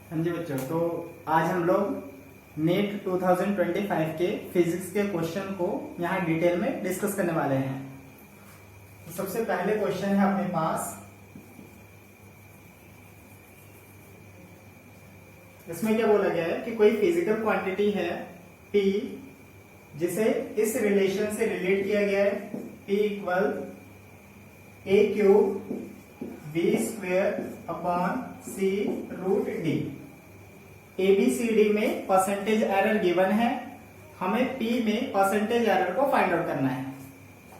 हाँ जी बच्चों, तो आज हम लोग नीट 2025 के फिजिक्स के क्वेश्चन को यहाँ डिटेल में डिस्कस करने वाले हैं। तो सबसे पहले क्वेश्चन है अपने पास, इसमें क्या बोला गया है कि कोई फिजिकल क्वांटिटी है P जिसे इस रिलेशन से रिलेट किया गया है P equal a cube b square upon c root d। ABCD में परसेंटेज एरर गिवन है, हमें P में परसेंटेज एरर को फाइंड आउट करना है।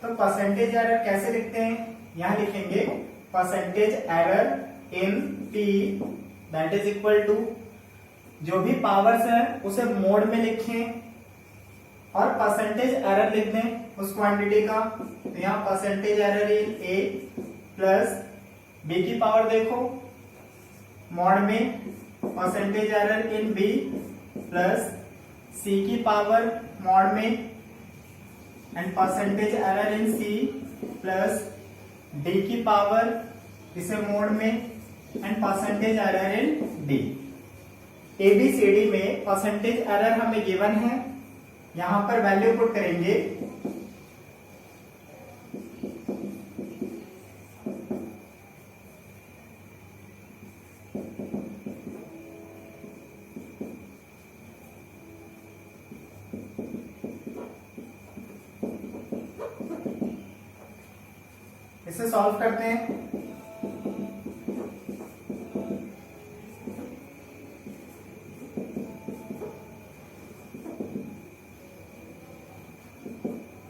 तो परसेंटेज एरर कैसे लिखते हैं, यहां लिखेंगे percentage error in P that is equal to जो भी पावर्स है उसे मोड में लिखें और परसेंटेज एरर लिख दें उस क्वांटिटी का। तो यहाँ percentage error in A plus B की पावर देखो मॉड में परसेंटेज एरर इन B प्लस C की पावर मॉड में and percentage error in C plus D की पावर इसे मोड में and percentage error in D। ABCD में परसेंटेज एरर हमें गिवन है, यहां पर वैल्यू पुट करेंगे। इसे सॉल्व करते हैं।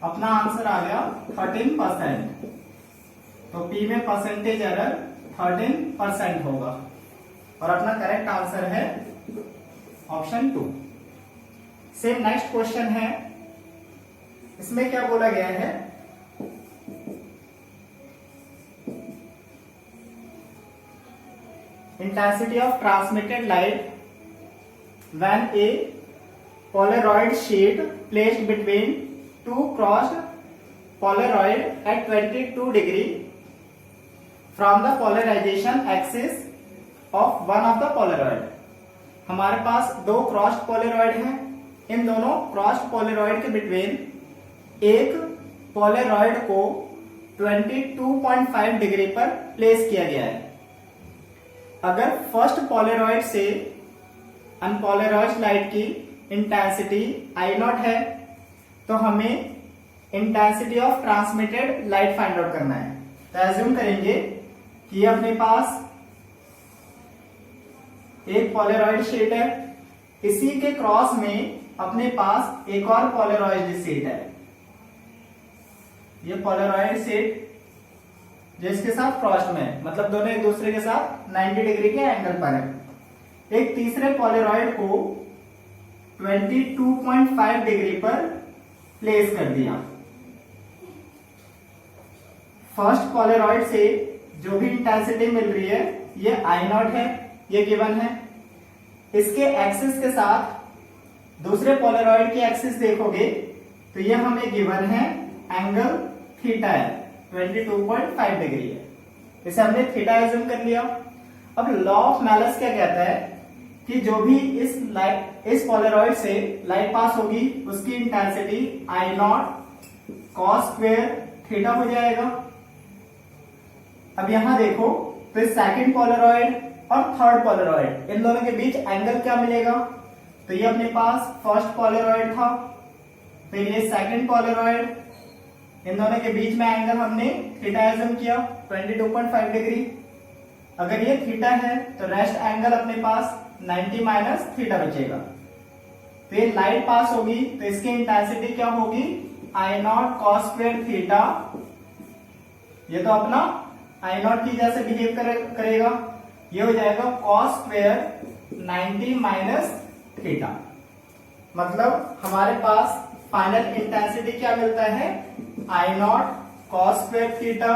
अपना आंसर आ गया 13%। तो P में परसेंटेज एरर 13% होगा और अपना करेक्ट आंसर है ऑप्शन 2। सेम नेक्स्ट क्वेश्चन है, इसमें क्या बोला गया है, intensity of transmitted light when a Polaroid sheet placed between two crossed Polaroid at 22 degree from the polarization axis of one of the Polaroid। हमारे पास दो क्रॉस्ड पोलरॉइड हैं, इन दोनों क्रॉस्ड पोलरॉइड के बिटवीन एक पोलरॉइड को 22.5 डिग्री पर place किया गया है। अगर फर्स्ट पोलरॉइड से अनपोलराइज्ड लाइट की इंटेंसिटी I0 है तो हमें intensity of transmitted light find out करना है। तो एज्यूम करेंगे कि अपने पास एक पोलरॉइड शीट है, इसी के क्रॉस में अपने पास एक और पोलरॉइड शीट है। ये पोलरॉइड शीट जिसके साथ क्रॉस में मतलब दोनों एक दूसरे के साथ 90 डिग्री के एंगल पर है। एक तीसरे पोलरॉइड को 22.5 डिग्री पर प्लेस कर दिया। फर्स्ट पोलरॉइड से जो भी इंटेंसिटी मिल रही है ये I0 है, ये गिवन है। इसके एक्सिस के साथ दूसरे पोलरॉइड की एक्सिस देखोगे तो ये हमें गिवन है एंगल थीटा है, 22.5 डिग्री है। इसे हमने थीटा एज्यूम कर लिया। अब लॉ ऑफ मेलस क्या कहता है कि जो भी इस पोलरॉइड से लाइट पास होगी उसकी intensity I0 cos square theta हो जाएगा। अब यहां देखो तो इस सेकंड पोलरॉइड और थर्ड पोलरॉइड इन दोनों के बीच एंगल क्या मिलेगा, तो ये अपने पास फर्स्ट पोलरॉइड था, फिर ये सेकंड पोलरॉइड, इन दोनों के बीच में एंगल हमने थीटा एज्यूम किया 22.5 डिग्री। अगर ये थीटा है तो रेस्ट एंगल अपने पास 90 माइनस थीटा बचेगा। तो ये लाइट पास होगी तो इसकी इंटेंसिटी क्या होगी, I0 cos स्क्वायर थीटा। ये तो अपना I0 की जैसे बिहेव करेगा, ये हो जाएगा cos स्क्वायर 90 माइनस थीटा। मतलब हमारे पास फाइनल इंटेंसिटी क्या मिलता है, I0 cos square theta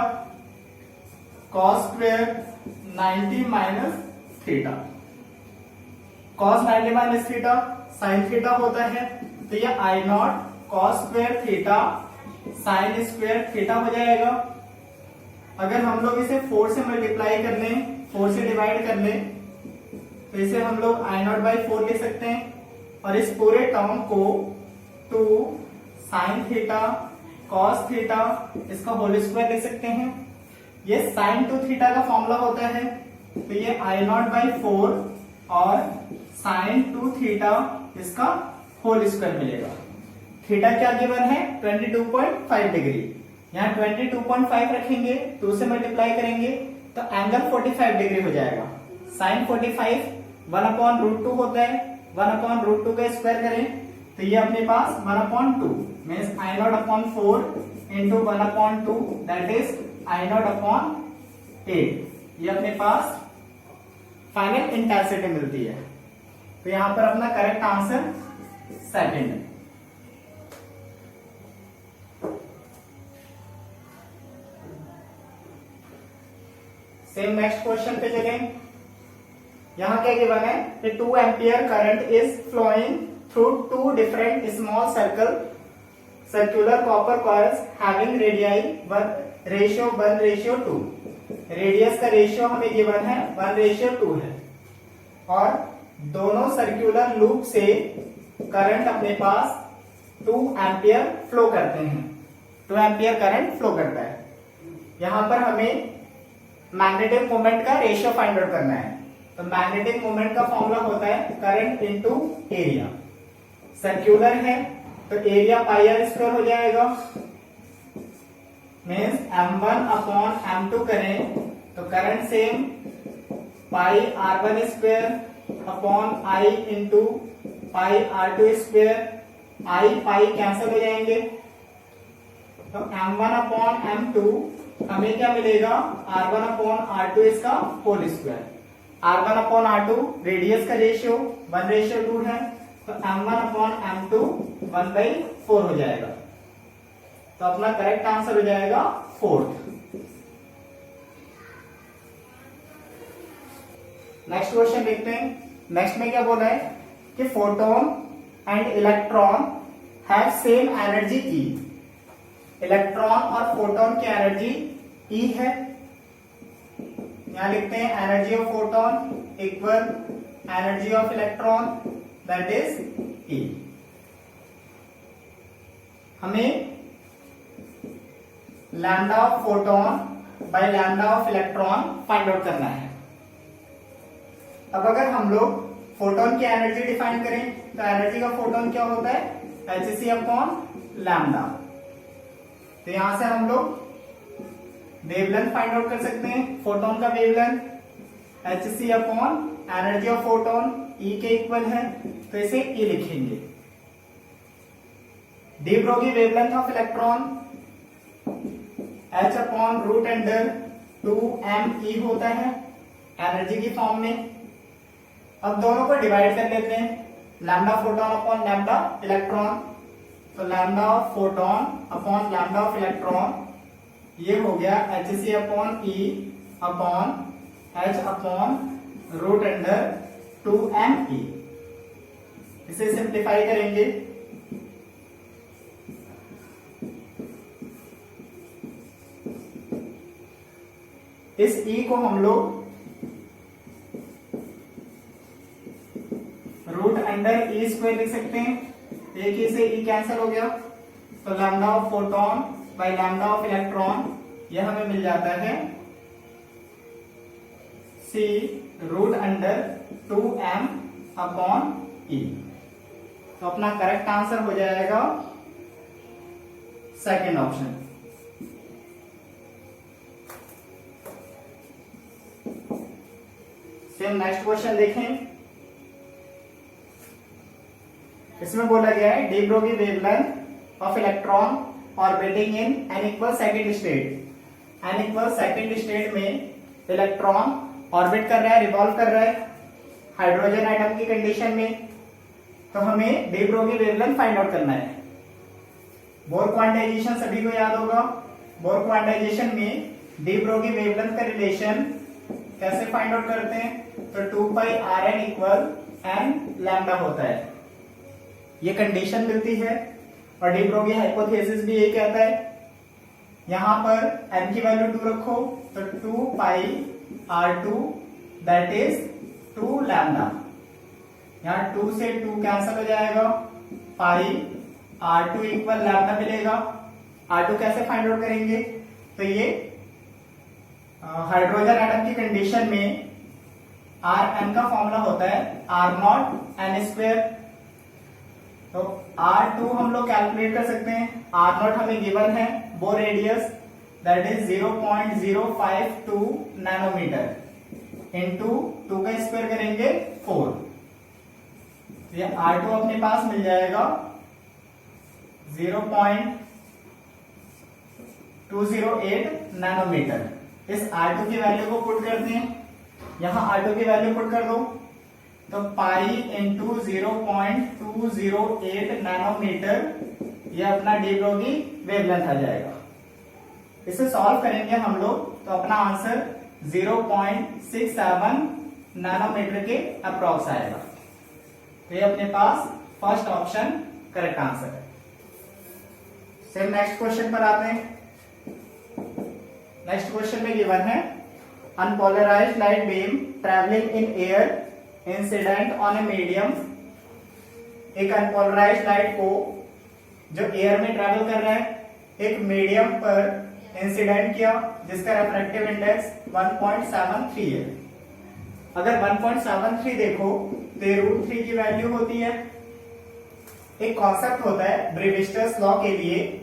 cos square 90 minus theta. cos 90 minus theta sine theta होता है, तो ये I0 cos square theta sine square theta हो जाएगा। अगर हम लोग इसे 4 से मल्टीप्लाई कर लें, 4 से डिवाइड कर लें तो इसे हम लोग I0/4 लिख सकते हैं, और इस पूरे टर्म को 2 sin थीटा cos थीटा इसका होल स्क्वायर लिख सकते हैं। ये sin 2 थीटा का फॉर्मूला होता है, तो ये I0/4 और sin 2 थीटा इसका होल स्क्वायर मिलेगा। थीटा क्या गिवन है 22.5 डिग्री, यहाँ 22.5 रखेंगे, 2 से मल्टीप्लाई करेंगे तो एंगल 45 डिग्री हो जाएगा। sin 45 1/√2 होता है, 1/√2 का स्क्वायर करें तो ये अपने पास 1/2 means I0/4 into 1/2 that is I0/8। ये अपने पास फाइनल इंटेंसिटी मिलती है। तो यहां पर अपना करेक्ट आंसर सेकंड है। सेम नेक्स्ट क्वेश्चन पे चलें। यहां क्या गिवन है कि 2 ampere current is flowing through 2 different small circular copper coils having radii ratio 1:2। Radius का रेशियो हमें गिवन है 1:2 है, और दोनों सर्कुलर लूप से करंट अपने पास 2 एम्पियर फ्लो करते हैं। 2 एम्पियर करंट फ्लो करता है। यहां पर हमें मैग्नेटिक मोमेंट का रेशियो फाइंड आउट करना है। तो मैग्नेटिक मोमेंट का फॉर्मूला होता है करंट इनटू एरिया। सर्कुलर है तो एरिया πr² हो जाएगा, मीन्स m1/m2 करें तो current same πr1² I into πr2²। I cancel हो जाएंगे, तो m1/m2 हमें क्या मिलेगा r1/r2 इसका होल स्क्वायर। r1/r2 रेडियस का रेशियो 1:2 है, तो m1/m2 1/4 हो जाएगा। तो अपना करेक्ट आंसर हो जाएगा 4। नेक्स्ट क्वेश्चन देखते हैं। नेक्स्ट में क्या बोला है कि photon and electron have same energy E. Electron और फोटोन की एनर्जी ई है। यहां लिखते हैं energy of photon equal energy of electron that is E. हमें lambda of photon by lambda of electron find out करना है। अब अगर हम लोग फोटोन की एनर्जी डिफाइन करें तो एनर्जी का फोटोन क्या होता है hc/लैम्डा। तो यहां से हम लोग वेवलेंथ फाइंड आउट कर सकते हैं। फोटोन का wavelength hc upon energy of photon E के इक्वल है, तो इसे E लिखेंगे। De Broglie wavelength of electron h/√2m E होता है एनर्जी की फॉर्म में। अब दोनों को डिवाइड कर लेते हैं, lambda photon upon lambda electron. तो lambda of photon upon lambda of electron ये हो गया hc/E अपॉन h/√2me। इसे सिंप्लीफाई करेंगे, इस E को हम लोग √E² लिख सकते हैं। एक ही से E कैंसिल हो गया, तो lambda of photon by lambda of electron यह हमें मिल जाता है c√2m अपॉन E। तो अपना करेक्ट आंसर हो जाएगा second option. Same next question देखें। इसमें बोला गया है de Broglie wavelength of electron orbiting in n equal second state. n equal second state में इलेक्ट्रॉन ऑर्बिट कर रहा है, रिवॉल्व कर रहा है हाइड्रोजन एटम की कंडीशन में। तो हमें D Broglie wavelength find out करना है। बोर क्वांटाइजेशन सभी को याद होगा। बोर क्वांटाइजेशन में डी ब्रोगी वेवलेंथ का रिलेशन कैसे फाइंड आउट करते हैं, तो 2πRn इक्वल n लैम्डा होता है। ये कंडीशन मिलती है, और डी ब्रोगी हाइपोथेसिस भी ये कहता है। यहां पर n की वैल्यू 2 रखो तो 2πR2 that is to lambda, यहाँ 2 से 2 कैंसिल हो जाएगा, पाई R2 इक्वल लैम्डा मिलेगा। R2 कैसे फाइंड आउट करेंगे? तो ये हाइड्रोजन एटम की कंडीशन में Rn का फॉर्मूला होता है R0 n²। तो R2 हम लोग कैलकुलेट कर सकते हैं। R0 हमें गिवन है, Bohr radius that is 0.052 nanometre into 2 का स्क्वायर करेंगे 4। ये R2 अपने पास मिल जाएगा 0.208 नैनोमीटर। इस R2 की वैल्यू को पुट करते हैं, यहां R2 की वैल्यू पुट कर दो, तो पाई इंटू 0.208 नैनोमीटर, ये अपना डी ब्रोगी वेवलेंथ आ जाएगा। इसे सॉल्व करेंगे हम लोग तो अपना आंसर 0.67 नैनोमीटर के अप्रॉक्स आएगा। तो ये अपने पास फर्स्ट ऑप्शन करेक्ट आंसर है। सेम नेक्स्ट क्वेश्चन पर आते हैं। नेक्स्ट क्वेश्चन में गिवन है unpolarised light beam travelling in air incident on a medium. एक अनपोलराइज्ड लाइट को जो एयर में ट्रैवल कर रहा है, एक मीडियम पर इंसिडेंट किया जिसका रिफ्रैक्टिव इंडेक्स 1.73 है। अगर 1.73 देखो तो √3 की वैल्यू होती है। एक कॉन्सेप्ट होता है ब्रेविस्टर्स लॉ के लिए,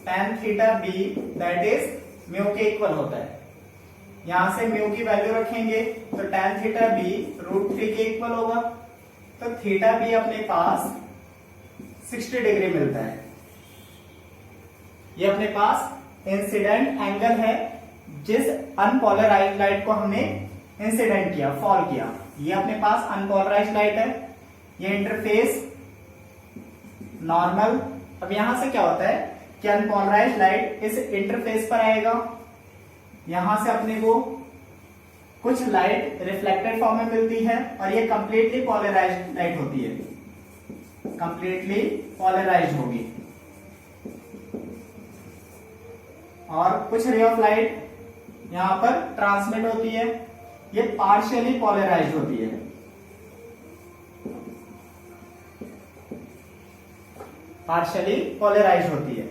tan theta B that is mu के इक्वल होता है। यहां से म्यू की वैल्यू रखेंगे तो tan थीटा बी √3 के इक्वल होगा। तो थीटा बी अपने पास 60 डिग्री मिलता है। ये अपने पास इंसिडेंट एंगल है जिस अनपोलराइज्ड लाइट को हमने इंसिडेंट किया, फॉल किया। ये अपने पास अनपोलराइज्ड लाइट है, ये इंटरफेस नॉर्मल। अब यहां से क्या होता है कि अनपोलराइज्ड लाइट इस इंटरफेस पर आएगा, यहां से अपने को कुछ लाइट रिफ्लेक्टेड फॉर्म में मिलती है और ये कंप्लीटली पोलराइज्ड लाइट होती है, कंप्लीटली पोलराइज्ड होगी। और कुछ रे ऑफ लाइट यहां पर ट्रांसमिट होती है, ये पार्शियली पोलराइज्ड होती है। पार्शियली पोलराइज्ड होती है।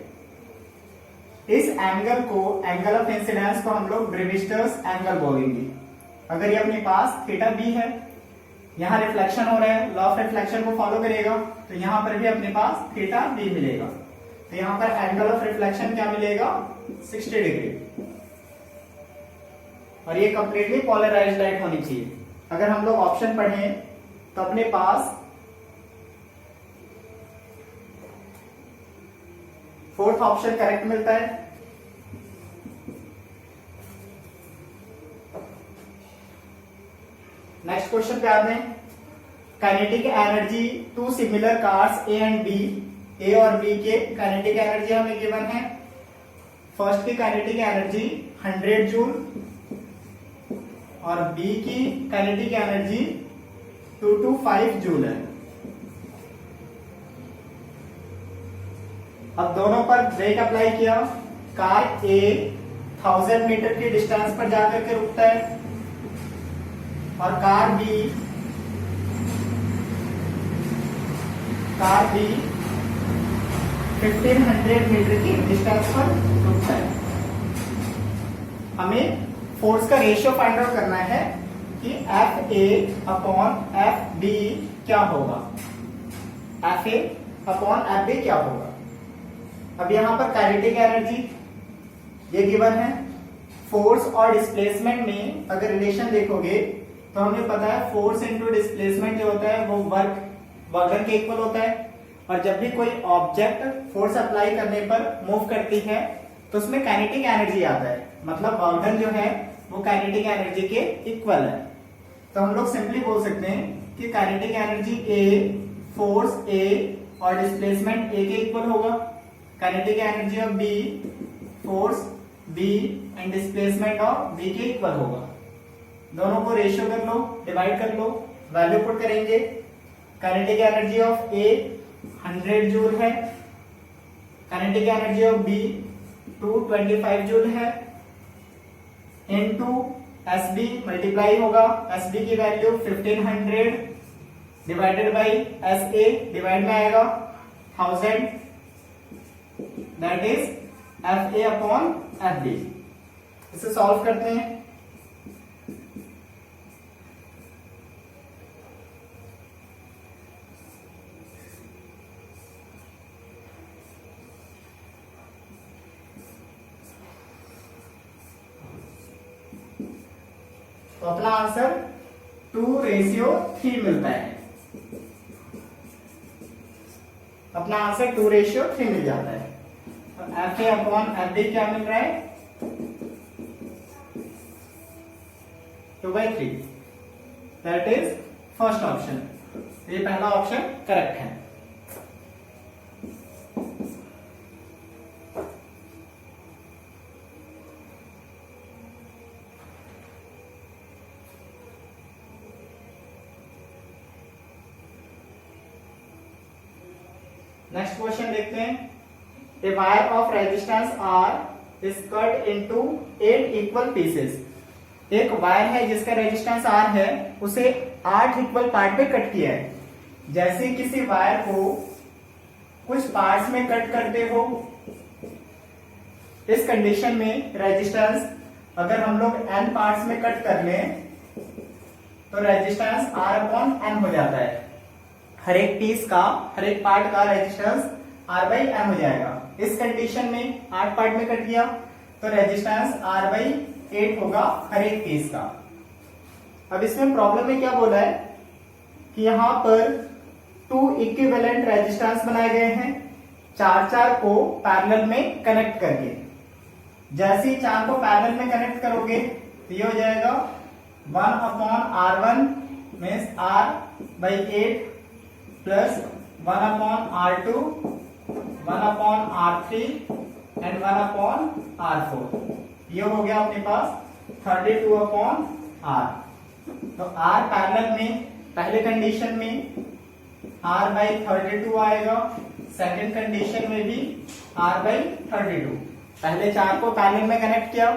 इस एंगल को, एंगल ऑफ इंसिडेंस को हम लोग ब्रेविस्टर्स एंगल बोलेंगे। अगर ये अपने पास थीटा बी है, यहां रिफ्लेक्शन हो रहा है, लॉ ऑफ रिफ्लेक्शन को फॉलो करेगा तो यहां पर भी अपने पास थीटा बी मिलेगा। तो यहां पर एंगल ऑफ रिफ्लेक्शन क्या मिलेगा? 60 डिग्री। और ये कंप्लीटली पोलराइज्ड लाइट होनी चाहिए। अगर हम लोग ऑप्शन पढ़ें तो अपने पास फोर्थ ऑप्शन करेक्ट मिलता है। नेक्स्ट क्वेश्चन पे आते हैं। Kinetic energy two similar cars A and B, A और बी के काइनेटिक एनर्जी हमें गिवन है। फर्स्ट की काइनेटिक एनर्जी 100 जूल और बी की काइनेटिक एनर्जी 225 जूल है। अब दोनों पर ब्रेक अप्लाई किया, कार ए 1000 मीटर की डिस्टेंस पर जाकर के रुकता है और कार बी 1500 मीटर की डिस्टेंस पर रुकता है। हमें फोर्स का रेशियो फाइंड आउट करना है कि FA/FB क्या होगा, FA/FB क्या होगा। अब यहां पर काइनेटिक एनर्जी ये गिवन है। फोर्स और डिस्प्लेसमेंट में अगर रिलेशन देखोगे तो हमें पता है फोर्स इनटू डिस्प्लेसमेंट जो होता है वो वर्क डन के इक्वल होता है। और जब भी कोई ऑब्जेक्ट फोर्स अप्लाई करने पर मूव करती है तो उसमें काइनेटिक एनर्जी आता है, मतलब वर्क डन जो है वो काइनेटिक एनर्जी के इक्वल है। तो हम लोग सिंपली बोल सकते हैं कि kinetic energy A, force A और डिस्प्लेसमेंट ए के इक्वल होगा। Kinetic energy of B, force B and displacement of B के इक्वल होगा। दोनों को रेशियो कर लो, डिवाइड कर लो, वैल्यू पुट करेंगे। Kinetic energy of A 100 joule है, kinetic energy of B 225 joule है, इनटू एस बी मल्टीप्लाई होगा, एस बी की value 1500 divided by S A, divide में आएगा 1000, that is F A upon F B. इसे solve करते हैं। तो अपना आंसर 2:3 मिलता है। अपना आंसर 2:3 मिल जाता है। तो F A upon F B क्या मिल रहा है? 2/3। That is first option. ये पहला ऑप्शन करेक्ट है। नेक्स्ट क्वेश्चन देखते हैं। A wire of resistance R is cut into 8 equal pieces. एक वायर है जिसका रेजिस्टेंस आर है, उसे 8 इक्वल पार्ट में कट किया है। जैसे किसी वायर को कुछ पार्ट्स में कट करते हो, इस कंडीशन में रेजिस्टेंस अगर हम लोग n पार्ट्स में कट कर लें तो रेजिस्टेंस R अपॉन n हो जाता है। हर एक पीस का, हर एक पार्ट का रेजिस्टेंस R/n हो जाएगा। इस कंडीशन में 8 पार्ट में कट गया तो रेजिस्टेंस R/8 होगा हर एक पीस का। अब इसमें प्रॉब्लम में क्या बोला है कि यहां पर 2 इक्विवेलेंट रेजिस्टेंस बनाए गए हैं, 4 को पैरेलल में कनेक्ट करके। जैसे ही 4 को पैरेलल में कनेक्ट करोगे तो ये हो जाएगा 1 upon R1 means R/8 plus 1 upon R2, 1 upon R3 and 1 upon R4। ये हो गया अपने पास 32 अपॉन R। तो R पैरेलल में पहले कंडीशन में R/32 आएगा, सेकंड कंडीशन में भी R/32। पहले 4 को पैरेलल में कनेक्ट किया,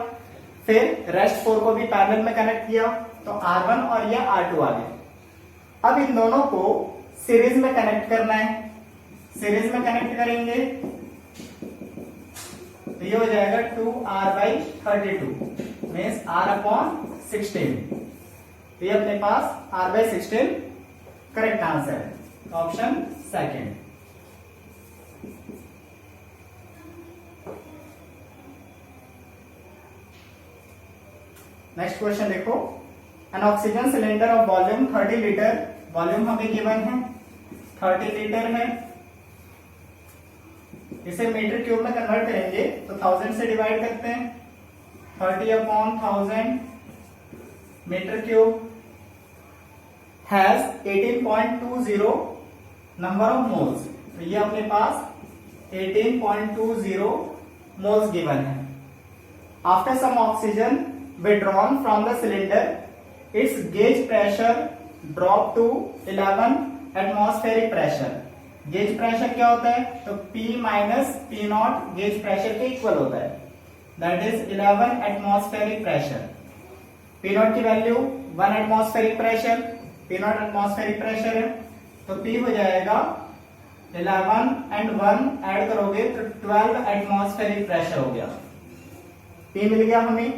फिर रेस्ट 4 को भी पैरेलल में कनेक्ट किया तो R1 और ये R2 आ गए। अब इन दोनों को सीरीज में कनेक्ट करना है। सीरीज में कनेक्ट करेंगे तो ये हो जाएगा 2R/32 मीन्स R अपॉन 16। तो ये अपने पास R/16 करेक्ट आंसर है, ऑप्शन सेकेंड। नेक्स्ट क्वेश्चन देखो। N oxygen cylinder of volume 30 litre, volume हमें गिवन है 30 लीटर है। इसे मीटर क्यूब में कन्वर्ट करेंगे तो 1000 से डिवाइड करते हैं। 30 upon 1000 metre cube has 18.20 number of moles. तो ये अपने पास 18.20 मोल्स गिवन है। After some oxygen withdrawn from the cylinder, its gauge pressure drop to 11 atmospheric pressure। Gauge pressure क्या होता है? तो P minus P naught gauge pressure के इक्वल होता है, that is 11 atmospheric pressure. P naught की value 1 atmospheric pressure, P naught atmospheric pressure है तो P हो जाएगा 11 एंड 1 ऐड करोगे तो 12 एटमॉस्फेरिक प्रेशर हो गया। P मिल गया हमें।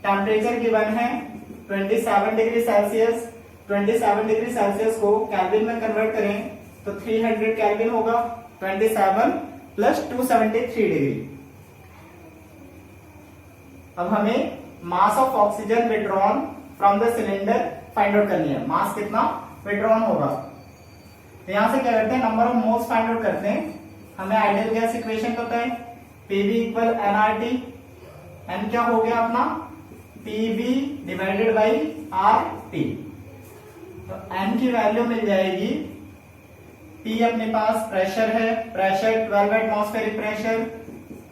टेम्परेचर गिवन है 27 डिग्री सेल्सियस। 27 डिग्री सेल्सियस को केल्विन में कन्वर्ट करें तो 300 केल्विन होगा। 27 प्लस 273 डिग्री। अब हमें mass of oxygen withdrawn from the cylinder find out करनी है। मास कितना विड्रॉन होगा तो यहां से क्या करते हैं, number of moles find out करते हैं। हमें आइडियल गैस इक्वेशन पता है, पीवी इक्वल एनआरटी। एन क्या हो गया अपना PV divided by R T. तो एन की वैल्यू मिल जाएगी, पी अपने पास प्रेशर है, प्रेशर 12 एटमॉस्फेरिक प्रेशर,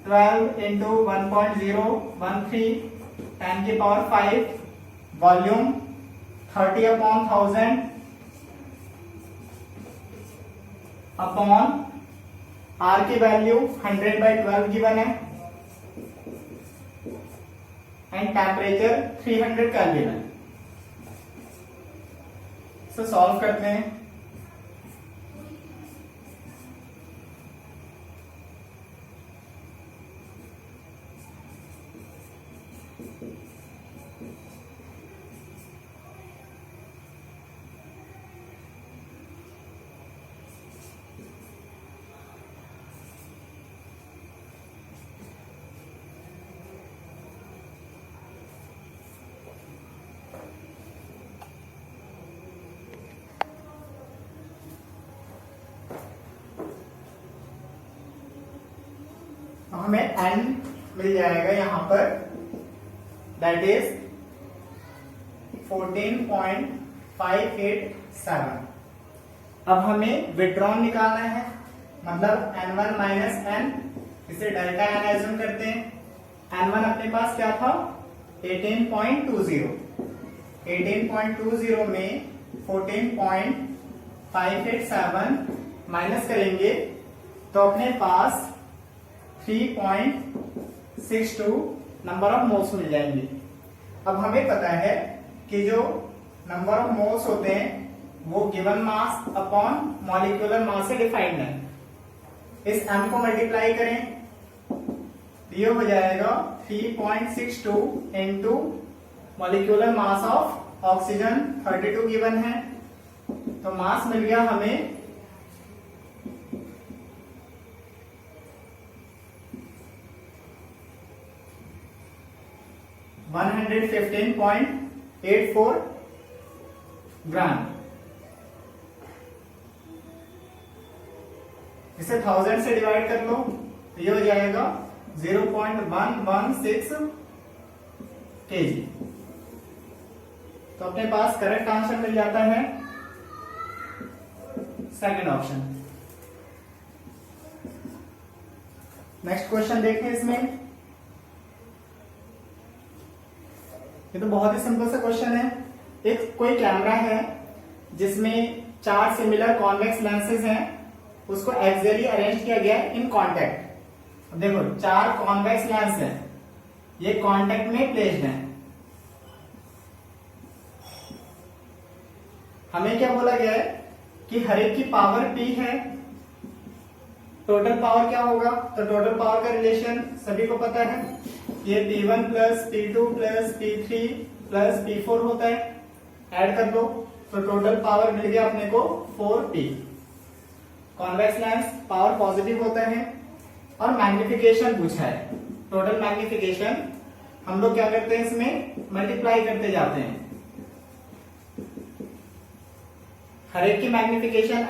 12 इंटू 1.013 10 की power 5, volume 30 upon 1000 upon R की वैल्यू 100/12 गिवन है। एंड टेम्परेचर 300 केल्विन है। इसे सॉल्व करते हैं। हमें n मिल जाएगा यहाँ पर, दैट इज 14.587। अब हमें विड्रॉन निकालना है, मतलब n1 माइनस n, इसे डेल्टा n एज्यूम करते हैं। n1 अपने पास क्या था 18.20, 18.20 में 14.587 माइनस करेंगे तो अपने पास 3.62 नंबर ऑफ मोल्स मिल जाएंगे। अब हमें पता है कि जो नंबर ऑफ मोल्स होते हैं वो given mass upon molecular mass से डिफाइंड है। इस m को मल्टीप्लाई करें तो ये हो जाएगा 3.62 into molecular mass of oxygen 32 given है, तो मास मिल गया हमें 115.84 ग्राम। इसे 1000 से डिवाइड कर लो तो ये हो जाएगा 0.116 केजी। तो अपने पास करेक्ट आंसर मिल जाता है सेकंड ऑप्शन। नेक्स्ट क्वेश्चन देखें। इसमें ये तो बहुत ही सिंपल सा क्वेश्चन है। एक कोई कैमरा है जिसमें 4 सिमिलर कॉन्वेक्स लेंसेज हैं, उसको एक्सियली अरेंज किया गया है इन कांटेक्ट। अब देखो 4 कॉन्वेक्स लेंस हैं, ये कांटेक्ट में प्लेस्ड हैं। हमें क्या बोला गया है कि हर एक की पावर P है, टोटल पावर क्या होगा, तो टोटल पावर का रिलेशन सभी को पता है, ये P1 plus P2 plus P3 plus P4 होता है। ऐड कर दो तो टोटल पावर मिल गया अपने को 4P। Convex lens power positive होता है और मैग्निफिकेशन पूछा है। टोटल मैग्निफिकेशन हम लोग क्या करते हैं, इसमें मल्टीप्लाई करते जाते हैं। हर एक की मैग्निफिकेशन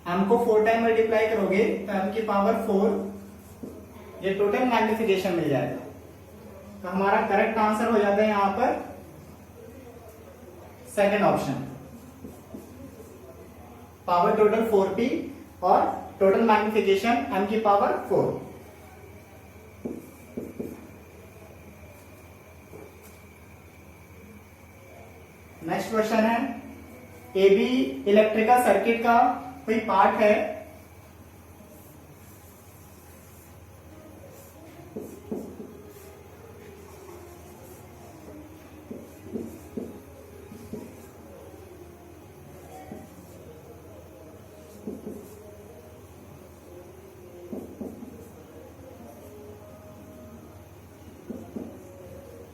m को 4 टाइम मल्टीप्लाई करोगे तो m की पावर 4, ये टोटल मैग्निफिकेशन मिल जाएगा। तो हमारा करेक्ट आंसर हो जाता है यहां पर second option. Power total 4P और टोटल मैग्निफिकेशन m की पावर 4। नेक्स्ट क्वेश्चन है, AB इलेक्ट्रिकल सर्किट का कोई पार्ट है,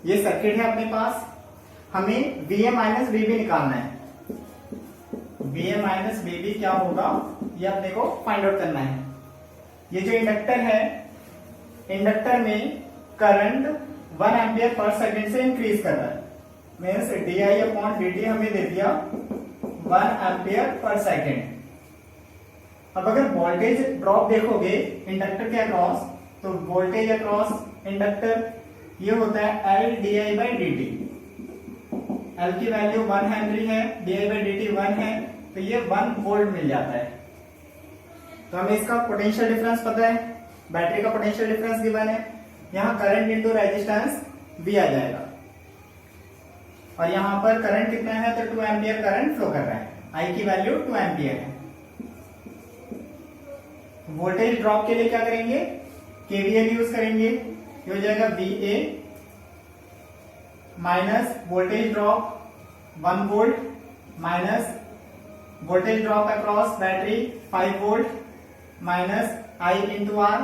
ये सर्किट है अपने पास। हमें VA माइनस VB निकालना है। VA माइनस VB क्या होगा ये अपने को फाइंड आउट करना है। ये जो इंडक्टर है, इंडक्टर में करंट 1 एम्पियर पर सेकेंड से इंक्रीज कर रहा है, मीन्स di/dt हमें दे दिया 1 एम्पियर पर सेकेंड। अब अगर वोल्टेज ड्रॉप देखोगे इंडक्टर के अक्रॉस, तो वोल्टेज अक्रॉस इंडक्टर ये होता है L/di/dt। L की वैल्यू 1 हेनरी है, di/dt 1 है, तो ये 1 वोल्ट मिल जाता है। तो हमें इसका पोटेंशियल डिफरेंस पता है, बैटरी का पोटेंशियल डिफरेंस गिवन है। यहाँ करंट इंटू रेजिस्टेंस भी आ जाएगा और यहाँ पर करंट कितना है, तो 2 एम्पियर करंट फ्लो कर रहा है। I की वैल्यू 2 एम्पियर है। वोल्टेज ड्रॉप के लिए क्या करेंगे, KVL यूज करेंगे। ये हो जाएगा VA minus voltage drop 1 volt minus voltage drop across battery 5 volt minus I into R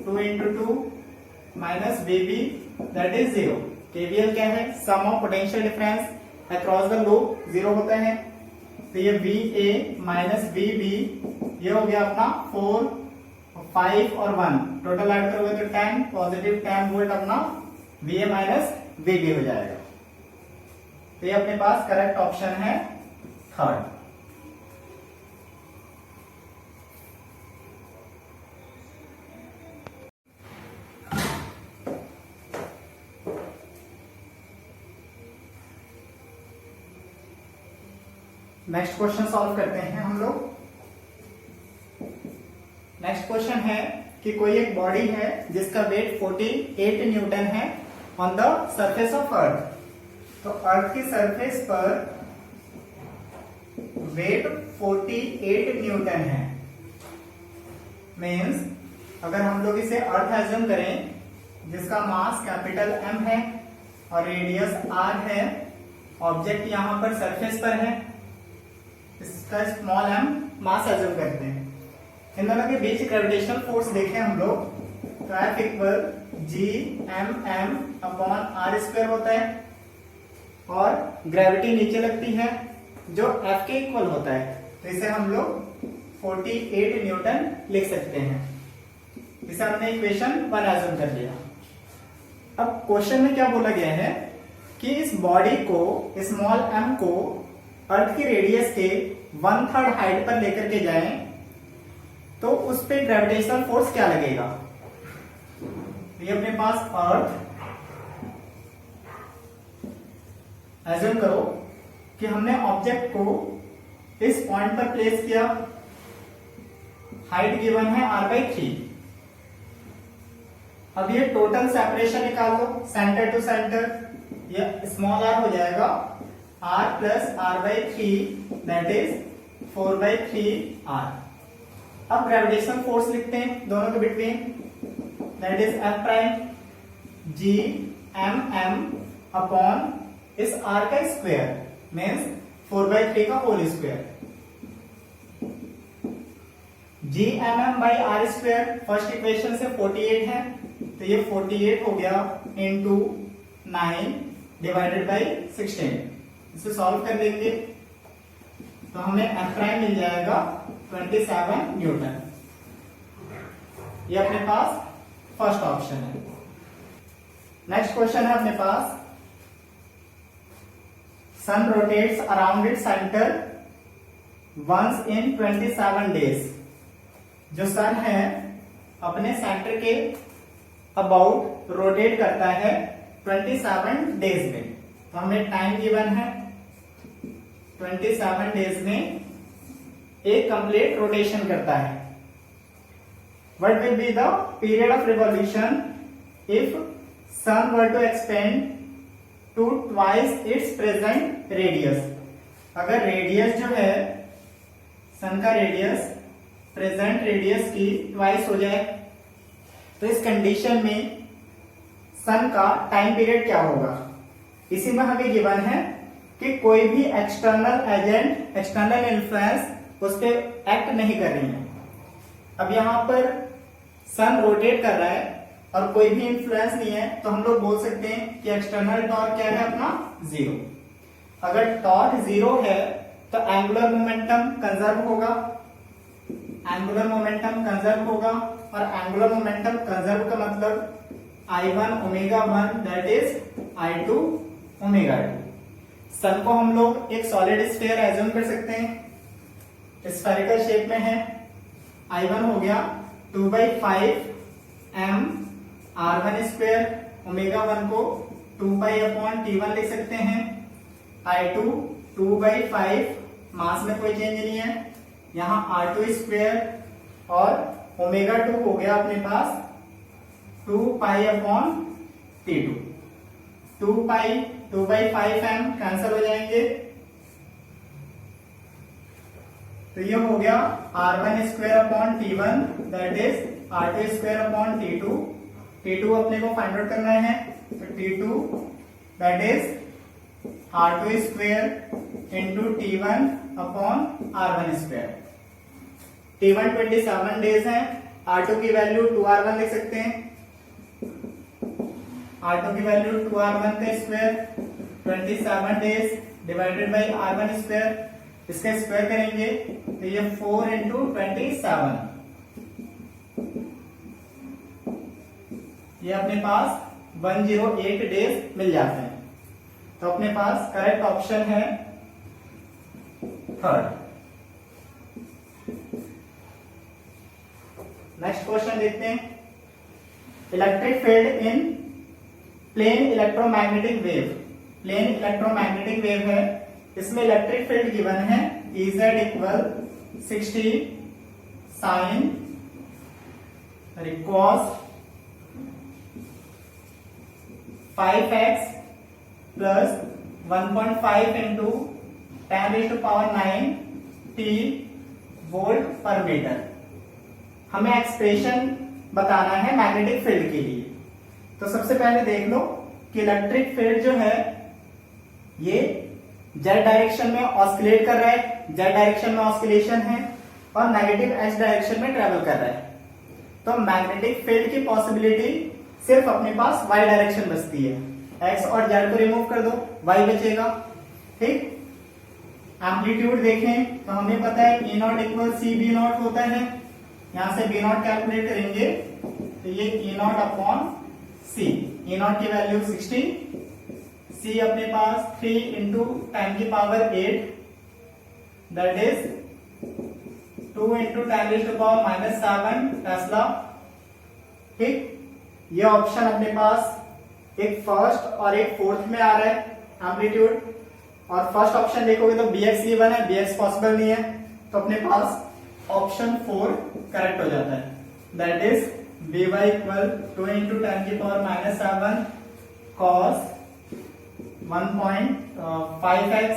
2 into 2 minus VB that is 0। KVL क्या है? Sum of potential difference across the loop 0 होता है। तो ये VA माइनस VB ये हो गया अपना 4 5 और 1 टोटल ऐड करोगे तो 10 पॉजिटिव 10 वोल्ट अपना VA माइनस VB हो जाएगा। तो ये अपने पास करेक्ट ऑप्शन है थर्ड। नेक्स्ट क्वेश्चन सॉल्व करते हैं हम लोग। नेक्स्ट क्वेश्चन है कि कोई एक बॉडी है जिसका वेट 48 न्यूटन है on the surface of earth. तो अर्थ की सरफेस पर वेट 48 न्यूटन है। मीन्स अगर हम लोग इसे अर्थ एज्यूम करें जिसका मास कैपिटल M है और रेडियस R है, ऑब्जेक्ट यहां पर सरफेस पर है, इसका स्मॉल m मास एज्यूम करते हैं। इन दोनों के बीच ग्रेविटेशनल फोर्स देखें हम लोग तो F equal Gmm upon R square होता है और ग्रेविटी नीचे लगती है जो F के इक्वल होता है। तो इसे हम लोग 48 न्यूटन लिख सकते हैं। इसे हमने इक्वेशन 1 एज्यूम कर लिया। अब क्वेश्चन में क्या बोला गया है कि इस बॉडी को स्मॉल m को अर्थ की रेडियस के 1/3 हाइट पर लेकर के जाएं तो उस पे ग्रेविटेशनल फोर्स क्या लगेगा। ये अपने पास अर्थ एज्यूम करो कि हमने ऑब्जेक्ट को इस पॉइंट पर प्लेस किया, हाइट गिवन है r/3। अब ये टोटल सेपरेशन निकाल लो सेंटर टू सेंटर, ये स्मॉल r हो जाएगा r plus r/3 that is 4/3r। अब ग्रेविटेशनल फोर्स लिखते हैं दोनों के between that is F prime Gmm upon इस r का स्क्वायर मीन्स 4/3 का whole square. Gmm by r square first equation से 48 है तो ये 48 हो गया इंटू 9 डिवाइडेड बाई 16। इसे सॉल्व कर देंगे तो हमें F प्राइम मिल जाएगा 27 न्यूटन। ये अपने पास फर्स्ट ऑप्शन है। नेक्स्ट क्वेश्चन है अपने पास sun rotates around its centre once in 27 days. जो सन है अपने सेंटर के अबाउट रोटेट करता है 27 डेज में। तो हमें टाइम गिवन है 27 डेज में एक कंप्लीट रोटेशन करता है। What will be the period of revolution if sun were to expand to twice its present radius? अगर रेडियस जो है सन का रेडियस प्रेजेंट रेडियस की ट्वाइस हो जाए तो इस कंडीशन में सन का टाइम पीरियड क्या होगा। इसी में हमें गिवन है कि कोई भी एक्सटर्नल एजेंट एक्सटर्नल इन्फ्लुएंस उस पर एक्ट नहीं कर रही है। अब यहां पर सन रोटेट कर रहा है और कोई भी इन्फ्लुएंस नहीं है तो हम लोग बोल सकते हैं कि एक्सटर्नल टॉर्क क्या है अपना 0। अगर टॉर्क 0 है तो एंगुलर मोमेंटम कंजर्व होगा, एंगुलर मोमेंटम कंजर्व होगा और एंगुलर मोमेंटम कंजर्व का मतलब I1 omega 1 that is I2 omega 2। सन को हम लोग एक सॉलिड स्फीयर एज्यूम कर सकते हैं, स्फेरिकल शेप में है। I1 हो गया 2/5 m r1 स्क्वायर, ओमेगा 1 को 2π/T1 लिख सकते हैं। I2 2/5 मास में कोई चेंज नहीं है, यहाँ r2 स्क्वायर और ओमेगा 2 हो गया अपने पास 2π/T2। 2/5m कैंसिल हो जाएंगे तो ये हो गया r1 स्क्वायर/T1 that is r2 स्क्वायर/T2। T2 अपने को फाइंड आउट करना है तो T2 that is R2 square into T1 upon R1 square. T1 27 days है, R2 की वैल्यू 2R1 लिख सकते हैं। R2 की वैल्यू 2R1 का square 27 days divided by R1 square, इसका स्क्वायर करेंगे तो ये 4 इंटू 27, ये अपने पास 108 डेज मिल जाते हैं। तो अपने पास करेक्ट ऑप्शन है थर्ड। नेक्स्ट क्वेश्चन देखते हैं। Electric field in plane electromagnetic wave. Plane electromagnetic wave है, इसमें इलेक्ट्रिक फील्ड गिवन है Ez equal 60 sine cos 5x plus 1.5 into 10⁹ t volt per metre. हमें एक्सप्रेशन बताना है मैग्नेटिक फील्ड के लिए। तो सबसे पहले देख लो कि इलेक्ट्रिक फील्ड जो है ये जेड डायरेक्शन में ऑस्किलेट कर रहा है, जेड डायरेक्शन में ऑस्किलेशन है, और नेगेटिव एक्स डायरेक्शन में ट्रेवल कर रहा है। तो मैग्नेटिक फील्ड की पॉसिबिलिटी सिर्फ अपने पास वाई डायरेक्शन बचती है। एक्स और जेड को रिमूव कर दो, वाई बचेगा। ठीक, एम्पलीट्यूड देखें तो हमें पता है E naught equal C B naught होता है। यहां से बी नॉट कैलकुलेट करेंगे तो ये E naught upon C, E naught की वैल्यू 60, सी अपने पास 3 into 10⁸, that is 2 into 10⁻⁻7 tesla. ठीक, ये ऑप्शन अपने पास एक फर्स्ट और एक फोर्थ में आ रहा है एम्पलीट्यूड। और फर्स्ट ऑप्शन देखोगे तो bx गिवन है, bx पॉसिबल नहीं है, तो अपने पास ऑप्शन 4 करेक्ट हो जाता है। That is by equal 2 into 10⁻⁻7 cos 1.5x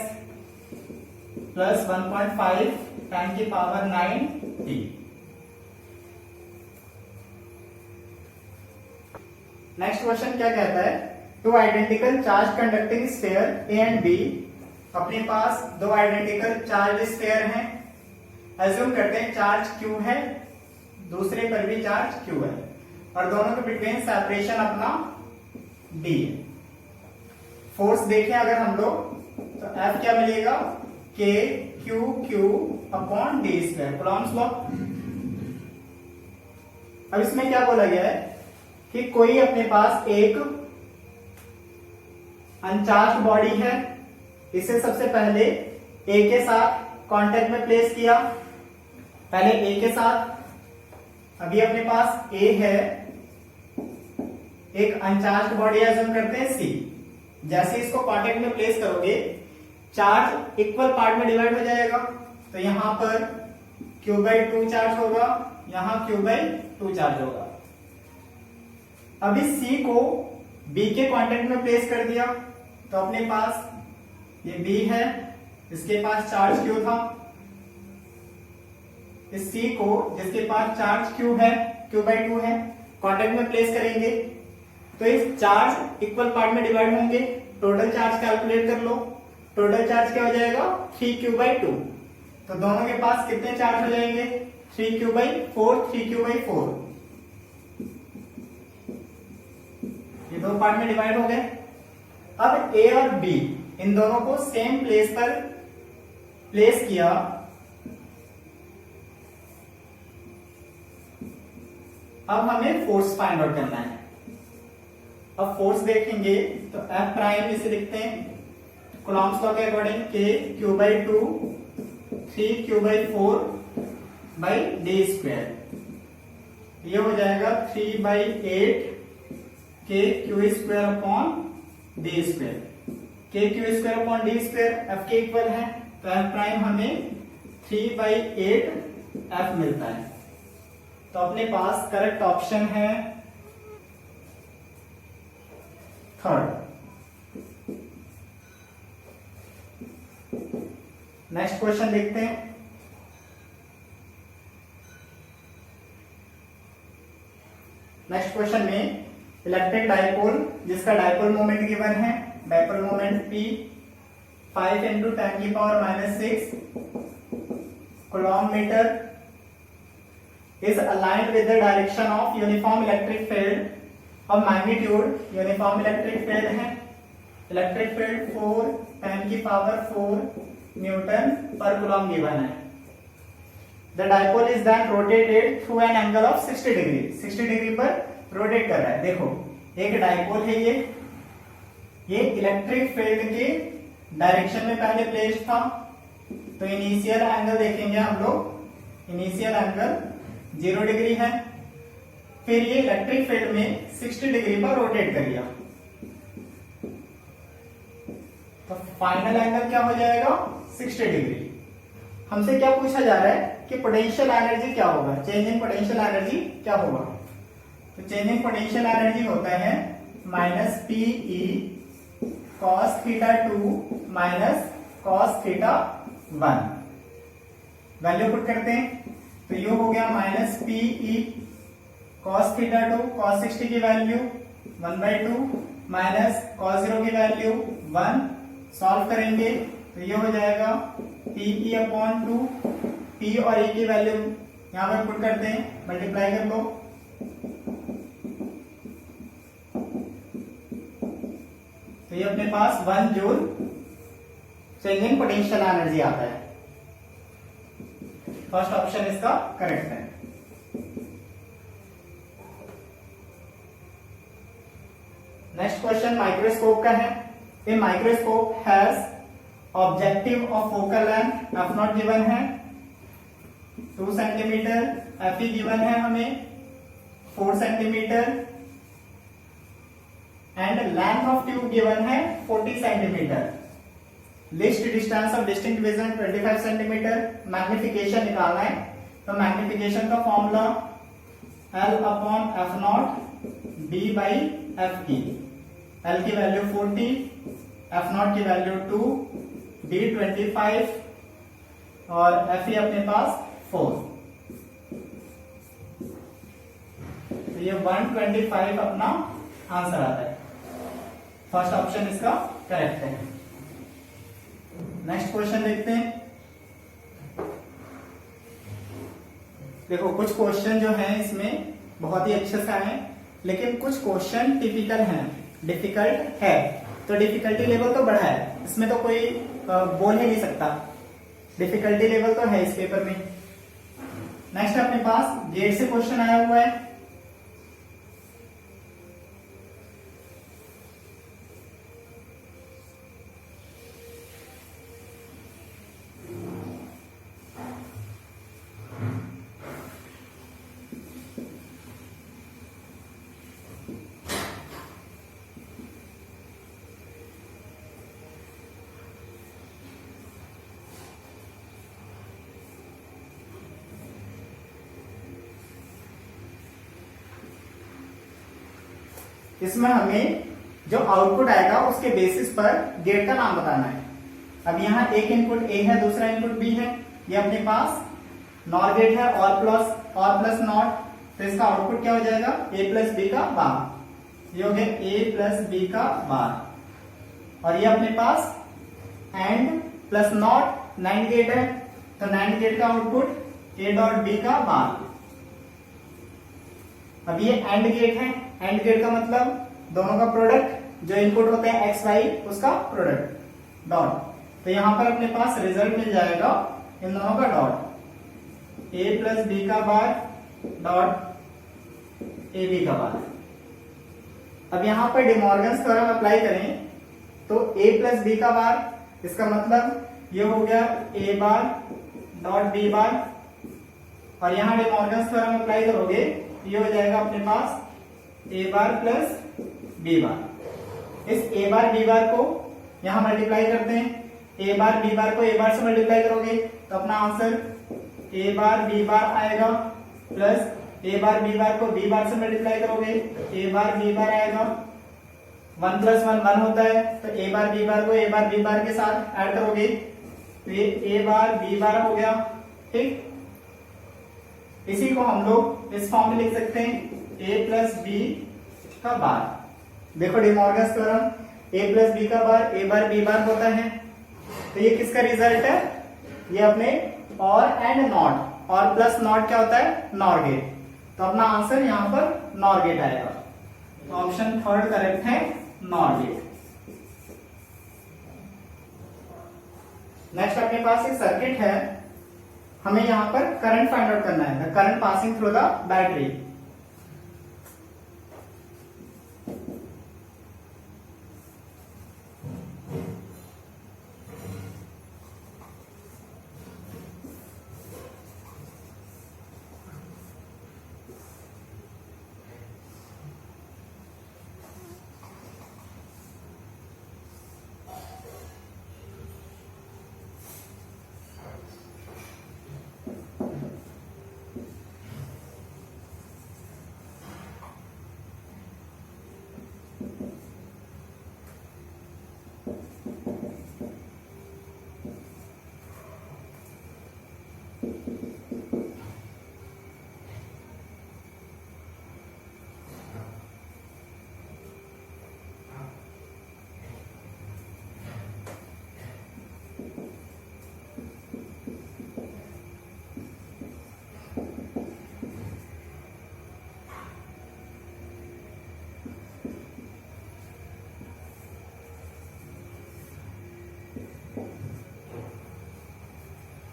plus 1.5 10⁹ next question क्या कहता है, two identical charge conducting sphere A and B. अपने पास दो आइडेंटिकल चार्ज स्फीयर हैं। एज्यूम करते हैं चार्ज Q है, दूसरे पर भी चार्ज Q है, और दोनों के बिटवीन सेपरेशन अपना D है। फोर्स देखें अगर हम लोग तो F क्या मिलेगा, K Q upon D square, Coulomb's law. अब इसमें क्या बोला गया है कि कोई अपने पास एक अनचार्ज बॉडी है, इसे सबसे पहले ए के साथ कांटेक्ट में प्लेस किया, पहले ए के साथ, अभी अपने पास ए है, एक अनचार्ज बॉडी एज्यूम करते हैं सी। जैसे इसको कांटेक्ट में प्लेस करोगे चार्ज इक्वल पार्ट में डिवाइड हो जाएगा, तो यहां पर Q/2 चार्ज होगा, यहां Q/2 चार्ज होगा। अभी C को B के कांटेक्ट में प्लेस कर दिया, तो अपने पास ये B है, इसके पास चार्ज Q था, इस C को जिसके पास चार्ज Q है, Q/2 है, कांटेक्ट में प्लेस करेंगे तो इस चार्ज इक्वल पार्ट में डिवाइड होंगे। टोटल चार्ज कैलकुलेट कर लो, टोटल चार्ज क्या हो जाएगा 3Q/2। तो दोनों के पास कितने चार्ज हो जाएंगे 3Q/4, 3Q/4, ये दो पार्ट में डिवाइड हो गए। अब A और B इन दोनों को सेम प्लेस पर प्लेस किया, अब हमें फोर्स फाइंड आउट करना है। अब फोर्स देखेंगे तो F प्राइम इसे लिखते हैं कूलॉम्स लॉ के according, K Q/2 3Q/4 D square, ये हो जाएगा 3/8 K Q square upon D square. K Q square upon D square F के इक्वल है, तो F प्राइम हमें 3/8 F मिलता है। तो अपने पास करेक्ट ऑप्शन है थर्ड। नेक्स्ट क्वेश्चन देखते हैं। नेक्स्ट क्वेश्चन में इलेक्ट्रिक डाइपोल जिसका डाइपोल मोमेंट गिवन है डाइपोल मोमेंट P 5 into 10 की power -6 coulomb metre is aligned with the direction of uniform electric field of magnitude uniform electric field है electric field 4 10 की power 4 Newton पर Coulomb given है। The dipole is then rotated through an angle of 60 degree 60 degree पर rotate कर रहा है। देखो एक डाइपोल है, ये इलेक्ट्रिक फील्ड के डायरेक्शन में पहले प्लेस था, तो इनिशियल एंगल देखेंगे हम लोग, इनिशियल एंगल 0 डिग्री है, फिर ये इलेक्ट्रिक फील्ड में 60 डिग्री पर रोटेट कर लिया, तो फाइनल एंगल क्या हो जाएगा 60 डिग्री। हमसे क्या पूछा जा रहा है कि पोटेंशियल एनर्जी क्या होगा, चेंज इन पोटेंशियल एनर्जी क्या होगा, तो चेंज इन पोटेंशियल एनर्जी होता है minus PE cos theta 2 minus cos theta 1। Value put करते हैं तो ये हो गया minus PE cos theta 2 cos 60 की वैल्यू 1/2 माइनस cos 0 की वैल्यू 1। सॉल्व करेंगे तो ये हो जाएगा PE/2। P और E की वैल्यू यहां पर पुट करते हैं, मल्टीप्लाई कर लो, तो ये अपने पास 1 joule change in potential energy आता है। फर्स्ट ऑप्शन इसका करेक्ट है। नेक्स्ट क्वेश्चन माइक्रोस्कोप का है। A microscope has objective of focal length F0 given है 2 सेंटीमीटर, FE गिवन है हमें 4 centimetre and length of tube given है 40 centimetre. List distance of distinct vision 25 centimetre. Magnification निकालना है, तो मैग्निफिकेशन का फॉर्मूला L/F0 D/FE। L की value 40, F0 की वैल्यू 2, D 25 और FE अपने पास 4, तो ये 125 अपना आंसर आता है। फर्स्ट ऑप्शन इसका करेक्ट है। नेक्स्ट क्वेश्चन देखते हैं। देखो कुछ क्वेश्चन जो हैं इसमें बहुत ही अच्छे से आए, लेकिन कुछ क्वेश्चन टिपिकल हैं, डिफिकल्ट है, तो डिफिकल्टी लेवल तो बढ़ा है, इसमें तो कोई बोल ही नहीं सकता, डिफिकल्टी लेवल तो है इस पेपर में। नेक्स्ट अपने पास गेट से क्वेश्चन आया हुआ है। इसमें हमें जो आउटपुट आएगा उसके बेसिस पर गेट का नाम बताना है। अब यहाँ एक इनपुट A है, दूसरा इनपुट B है, ये अपने पास नॉर गेट है, और प्लस नॉट, तो इसका आउटपुट क्या हो जाएगा A प्लस B का बार, ये हो गया A प्लस B का बार। और ये अपने पास एंड प्लस नॉट नाइंड गेट है, तो नाइंड गेट का आउटपुट A डॉट B का बार। अब ये एंड गेट है, एंड गेट का मतलब दोनों का प्रोडक्ट, जो इनपुट होते हैं x y उसका प्रोडक्ट डॉट, तो यहां पर अपने पास रिजल्ट मिल जाएगा इन दोनों का डॉट, A प्लस B का बार डॉट AB का बार। अब यहां पर डिमॉर्गन्स थ्योरम अप्लाई करें तो A प्लस B का बार, इसका मतलब ये हो गया A बार डॉट B बार, और यहां डिमॉर्गन्स थ्योरम अप्लाई करोगे ये हो जाएगा अपने पास A बार प्लस B बार। इस A बार B बार को यहां मल्टीप्लाई करते हैं, A बार B बार को A बार से मल्टीप्लाई करोगे तो अपना आंसर A बार B बार आएगा, प्लस A बार B बार को B बार से मल्टीप्लाई करोगे A बार B बार आएगा, 1 प्लस 1 1 होता है, तो A बार B बार को A बार B बार के साथ ऐड करोगे तो ये A बार B बार हो गया। ठीक, इसी को हम लोग इस फॉर्म में लिख सकते हैं A प्लस B का बार। देखो डिमॉर्गन्स थ्योरम, ए प्लस बी का बार बी बार होता है। तो ये किसका रिजल्ट है? ये अपने और एंड नॉट, और प्लस नॉट क्या होता है? Nor gate. तो अपना आंसर यहाँ पर नॉर गेट आएगा। तो ऑप्शन थर्ड करेक्ट है, नॉर गेट। नेक्स्ट अपने पास एक सर्किट है, हमें यहाँ पर करंट फाइंड आउट करना है, current passing through the battery.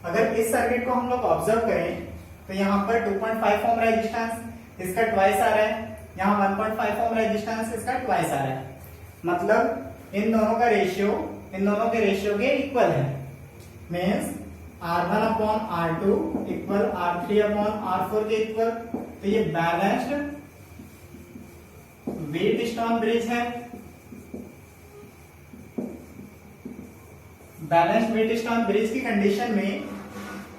अगर इस सर्किट को हम लोग ऑब्जर्व करें तो यहाँ पर 2.5 ओम रेजिस्टेंस, इसका ट्वाइस आ रहा है, यहाँ 1.5 ओम रेजिस्टेंस, इसका ट्वाइस आ रहा है। मतलब इन दोनों का रेशियो के इक्वल है। Means R1 upon R2 equal R3 upon R4 के इक्वल। तो ये बैलेंस्ड व्हीटस्टोन ब्रिज है। बैलेंस्ड व्हीटस्टोन ब्रिज की कंडीशन में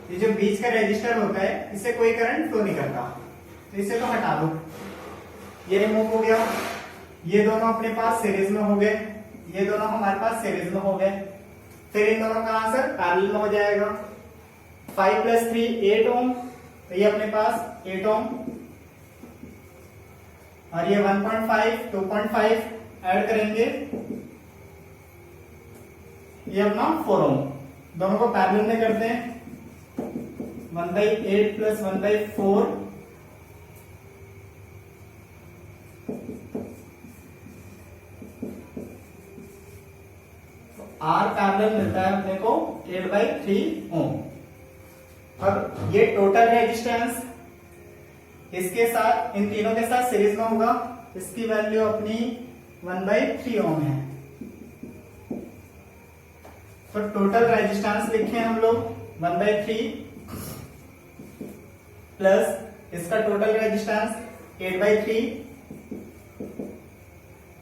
ये जो बीच का रेजिस्टर होता है इससे कोई करंट फ्लो नहीं करता, तो इसे तो हटा दो, ये रिमूव हो गया। ये दोनों अपने पास सीरीज में हो गए, ये दोनों हमारे पास सीरीज में हो गए। फिर इन दोनों का आंसर पैरेलल में हो जाएगा। 5 + 3 8 ओम, तो ये अपने पास 8 ओम, और ये 1.5 2.5 ऐड करेंगे, ये अपना 4 ओम। दोनों को पैरेलल में करते हैं। 1/8 + 1/4, R पैरेलल मिलता है अपने को 8/3 ओम। अब ये टोटल रेजिस्टेंस इसके साथ, इन तीनों के साथ सीरीज में होगा, इसकी वैल्यू अपनी 1/3 ओम है। तो टोटल रेजिस्टेंस लिखे हम लोग 1/3 प्लस इसका टोटल रेजिस्टेंस 8/3,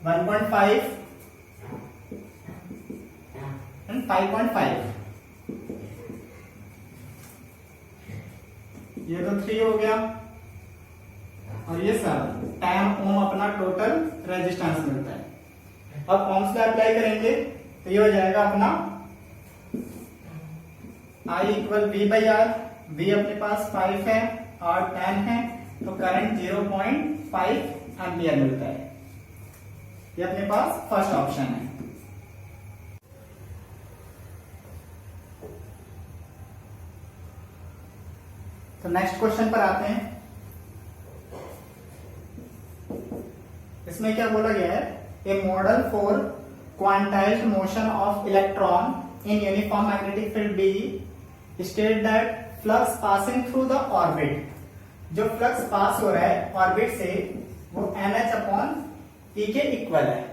1.5 एंड 5.5। ये तो 3 हो गया, और ये 10 ओम अपना टोटल रेजिस्टेंस मिलता है। अब ओम्स लॉ अप्लाई करेंगे तो ये हो जाएगा अपना I = V/R। V अपने पास 5 है, R 10 है, तो करंट 0.5 एम्पियर मिलता है। ये अपने पास फर्स्ट ऑप्शन है। तो नेक्स्ट क्वेश्चन पर आते हैं। इसमें क्या बोला गया है? A model for quantized motion of electron in uniform magnetic field B state that flux passing through the orbit, जो फ्लक्स पास हो रहा है ऑर्बिट से वो NH/E के इक्वल है।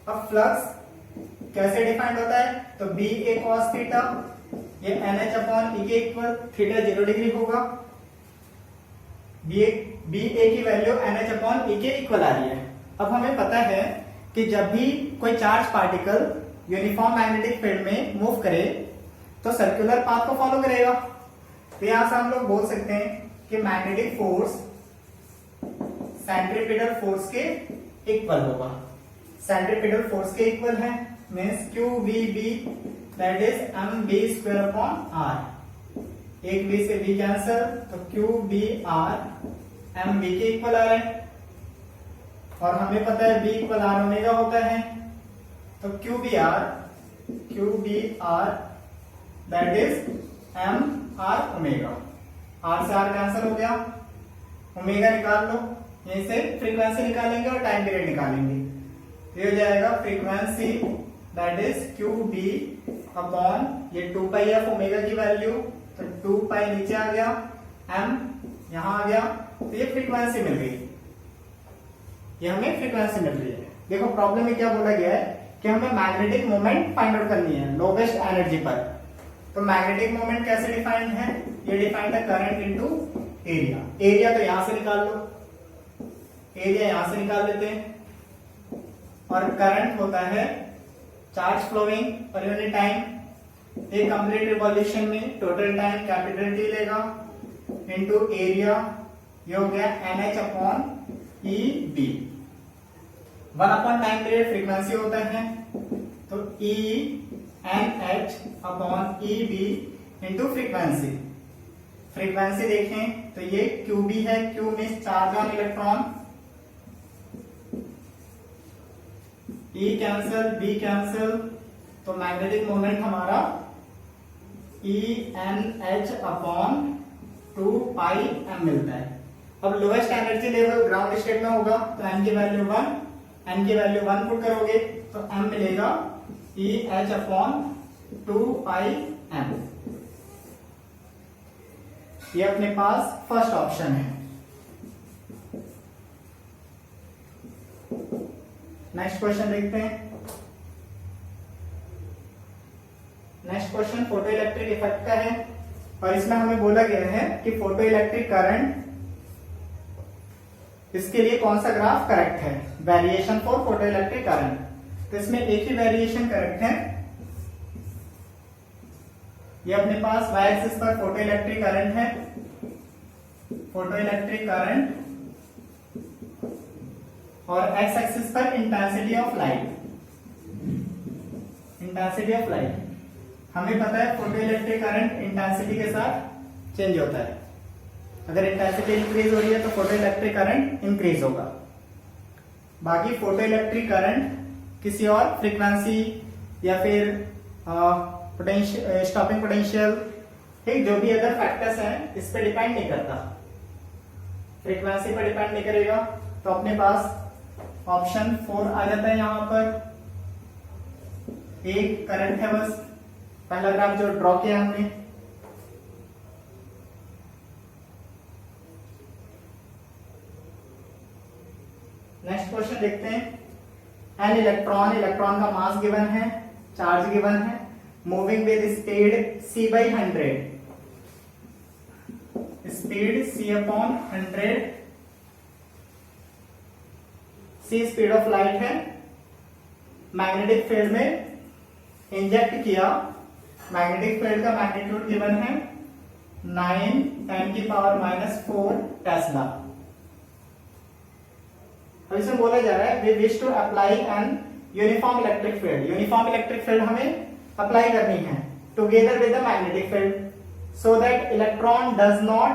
अब फ्लक्स कैसे डिफाइंड होता है? तो BA cos थीटा, ये NH/E के इक्वल, थीटा 0 डिग्री होगा। BA की वैल्यू NH/E के इक्वल आ रही है। अब हमें पता है कि जब भी कोई charge particle uniform magnetic field में मूव करे तो सर्कुलर पाथ को फॉलो करेगा। तो यहां से हम लोग बोल सकते हैं कि मैग्नेटिक फोर्स सेंट्रीपिटल फोर्स के इक्वल होगा। सेंट्रीपिटल फोर्स के इक्वल है, means QVB that is mv²/r। एक b से b कैंसल, तो QBR mv के इक्वल आ रहा है। और हमें पता है B = R ओमेगा होता है, तो Q B R that is M R omega. R से आर कैंसिल हो गया, ओमेगा निकाल लो, यहीं से फ्रीक्वेंसी निकालेंगे और टाइम पीरियड निकालेंगे। ये हो जाएगा frequency that is Q B upon ये 2 पाई एफ ओमेगा की वैल्यू, तो 2 पाई नीचे आ गया, एम यहां आ गया, तो ये फ्रीक्वेंसी मिल गई, ये हमें फ्रीक्वेंसी मिल रही है। देखो प्रॉब्लम में क्या बोला गया है कि हमें मैग्नेटिक मोमेंट फाइंड आउट करनी है लोवेस्ट एनर्जी पर। तो मैग्नेटिक मोमेंट कैसे डिफाइंड है, ये डिफाइंड है करंट इनटू एरिया। एरिया तो यहां से निकाल लो, एरिया यहां से निकाल लेते हैं, और करंट होता है charge flowing per unit time. एक कंप्लीट रिवॉल्यूशन में टोटल टाइम कैपिटल टी लेगा इनटू एरिया, ये हो गया NH upon EB। 1 upon time period frequency होता है, तो NH upon EB into frequency. Frequency देखें तो ये QB है, Q means charge on electron, E cancel, B cancel, तो मैग्नेटिक मोमेंट हमारा ENH अपॉन 2 पाई m मिलता है। अब lowest energy level ground state में होगा, तो n की वैल्यू 1, n की वैल्यू 1 पुट करोगे तो m मिलेगा EH अपॉन 2 पाई m। ये अपने पास फर्स्ट ऑप्शन है। नेक्स्ट क्वेश्चन देखते हैं। Next question photo electric effect का है, और इसमें हमें बोला गया है कि फोटो इलेक्ट्रिक करंट, इसके लिए कौन सा ग्राफ करेक्ट है, variation for photo electric current. तो इसमें एक ही वेरिएशन करेक्ट है, ये अपने पास y एक्सिस पर फोटो इलेक्ट्रिक करंट है, फोटो इलेक्ट्रिक करंट, और x एक्सिस पर intensity of light, intensity of light. हमें पता है फोटो इलेक्ट्रिक करंट इंटेंसिटी के साथ चेंज होता है, अगर इंटेंसिटी इंक्रीज हो रही है तो फोटो इलेक्ट्रिक करंट इंक्रीज होगा। बाकी फोटो इलेक्ट्रिक करंट किसी और फ्रीक्वेंसी या फिर स्टॉपिंग पोटेंशियल, ठीक, जो भी अदर फैक्टर्स हैं इस पे डिपेंड नहीं करता, फ्रीक्वेंसी पर डिपेंड नहीं करेगा। तो अपने पास ऑप्शन 4 आ जाता है। यहां पर एक करंट है, बस पहला ग्राफ जो ड्रॉ किया हमने। नेक्स्ट क्वेश्चन देखते हैं। एन इलेक्ट्रॉन, इलेक्ट्रॉन का मास गिवन है, चार्ज गिवन है, moving with speed c/100, speed c/100, c speed of light है, मैग्नेटिक फील्ड में इंजेक्ट किया, मैग्नेटिक फील्ड का मैग्नीट्यूड गिवन है 9×10⁻⁴ टेस्ला। अब इसमें बोला जा रहा है we wish to apply an uniform electric field. Uniform electric field हमें अप्लाई करनी है together with the magnetic field so that electron does not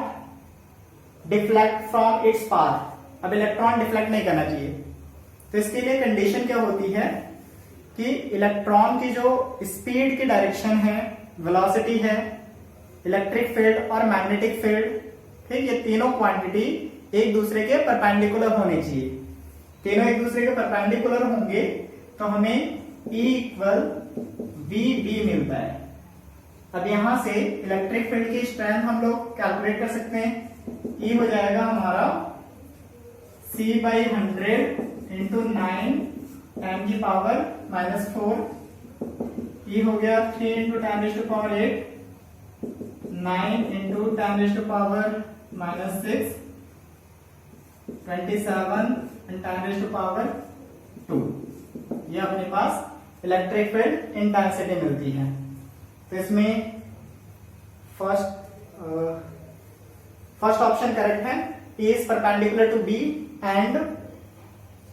deflect from its path. अब इलेक्ट्रॉन डिफ्लेक्ट नहीं करना चाहिए, तो इसके लिए कंडीशन क्या होती है कि इलेक्ट्रॉन की जो स्पीड की डायरेक्शन है, वेलोसिटी है, इलेक्ट्रिक फील्ड और मैग्नेटिक फील्ड, ठीक, ये तीनों क्वांटिटी एक दूसरे के परपेंडिकुलर होने चाहिए। तीनों एक दूसरे के परपेंडिकुलर होंगे तो हमें E = VB मिलता है। अब यहां से इलेक्ट्रिक फील्ड की स्ट्रेंथ हम लोग कैलकुलेट कर सकते हैं। E हो जाएगा हमारा c/100 इंटू 9×10⁻⁴, E हो गया 3×10⁸, 9×10⁻⁻⁶, 27×10⁻²। ये अपने पास इलेक्ट्रिक फील्ड इंटेंसिटी मिलती है। तो इसमें फर्स्ट ऑप्शन करेक्ट है, E is perpendicular to B and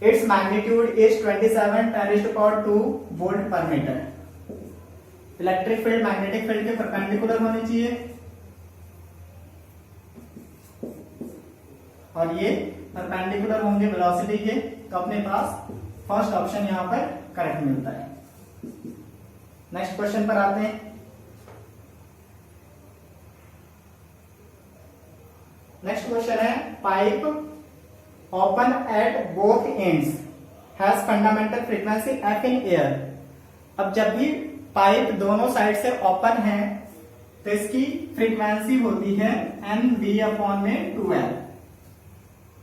its magnitude is 27×10⁻² volt per metre. Electric field magnetic field के परपेंडिकुलर होनी चाहिए और ये परपेंडिकुलर होंगे वेलोसिटी के, तो अपने पास फर्स्ट ऑप्शन यहां पर करेक्ट मिलता है। नेक्स्ट क्वेश्चन पर आते हैं। नेक्स्ट क्वेश्चन है pipe open at both ends has fundamental frequency F in air. अब जब भी पाइप दोनों साइड से ओपन है तो इसकी फ्रीक्वेंसी होती है एन बी अपॉन में 2L।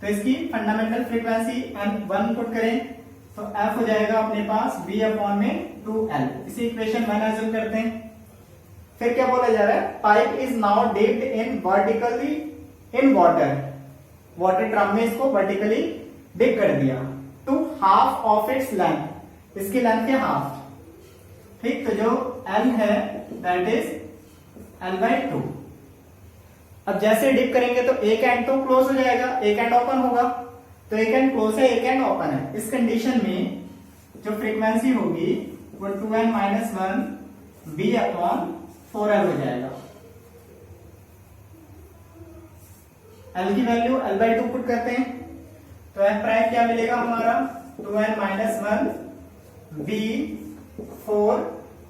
तो इसकी फंडामेंटल फ्रीक्वेंसी एन 1 पुट करें तो एफ हो जाएगा अपने पास बी अपॉन में 2L। इसी इक्वेशन 1 एज्यूम करते हैं। फिर क्या बोला जा रहा है, pipe is now dipped in vertically in water drum में इसको वर्टिकली डिप कर दिया to half of its length, इसकी लेंथ के हाफ। ठीक, तो जो L है दैट इज L/2। अब जैसे डिप करेंगे तो एक एंड तो क्लोज हो जाएगा, एक एंड ओपन होगा। तो एक एंड क्लोज है, एक एंड ओपन है। इस कंडीशन में जो फ्रीक्वेंसी होगी वो 2n-1 b अपॉन 4L हो जाएगा। L की वैल्यू L/2 पुट करते हैं तो F प्राइम क्या मिलेगा हमारा 2n-1 b 4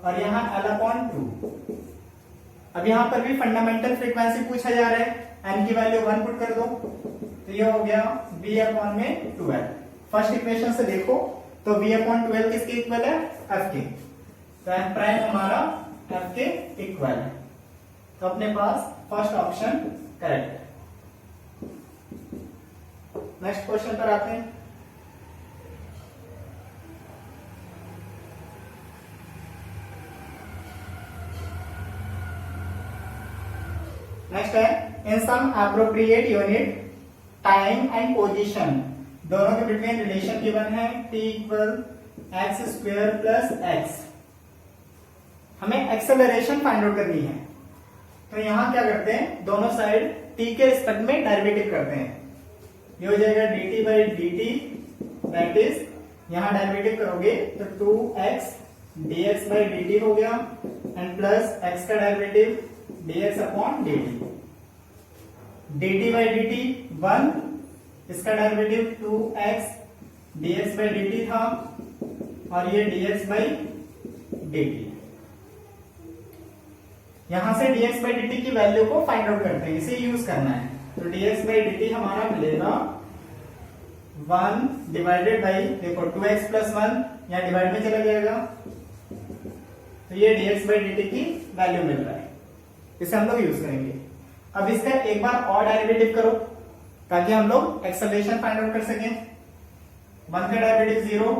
और यहाँ L/2। अब यहां पर भी फंडामेंटल फ्रीक्वेंसी पूछा जा रहा है, n की वैल्यू 1 पुट कर दो तो ये हो गया b अपॉन में 2L। फर्स्ट इक्वेशन से देखो तो b अपॉन 2L किसके इक्वल है, f के। तो f प्राइम हमारा f के इक्वल है। तो अपने पास फर्स्ट ऑप्शन करेक्ट है। नेक्स्ट क्वेश्चन पर आते हैं। नेक्स्ट है in some appropriate unit time and position दोनों के बिटवीन रिलेशन गिवन है t equal x² plus x। हमें एक्सेलरेशन फाइंड आउट करनी है तो यहां क्या करते हैं, दोनों साइड t के रिस्पेक्ट में डेरिवेटिव करते हैं। ये हो जाएगा dt/dt दैट इज यहां डेरिवेटिव करोगे तो 2x dx/dt हो गया एंड प्लस x का derivative dx upon dt। dt/dt 1, इसका डेरिवेटिव 2x dx/dt था और ये dx/dt। यहां से dx/dt की वैल्यू को फाइंड आउट करते हैं, इसे यूज करना है। तो dx/dt हमारा मिलेगा 1 डिवाइडेड बाई, देखो 2x प्लस 1 यहां डिवाइड में चला जाएगा तो ये dx/dt की वैल्यू मिल रहा है, इसे हम लोग यूज करेंगे। अब इसका एक बार और डेरिवेटिव करो ताकि हम लोग एक्सेलरेशन फाइंड आउट कर सकें। 1 का डेरिवेटिव 0,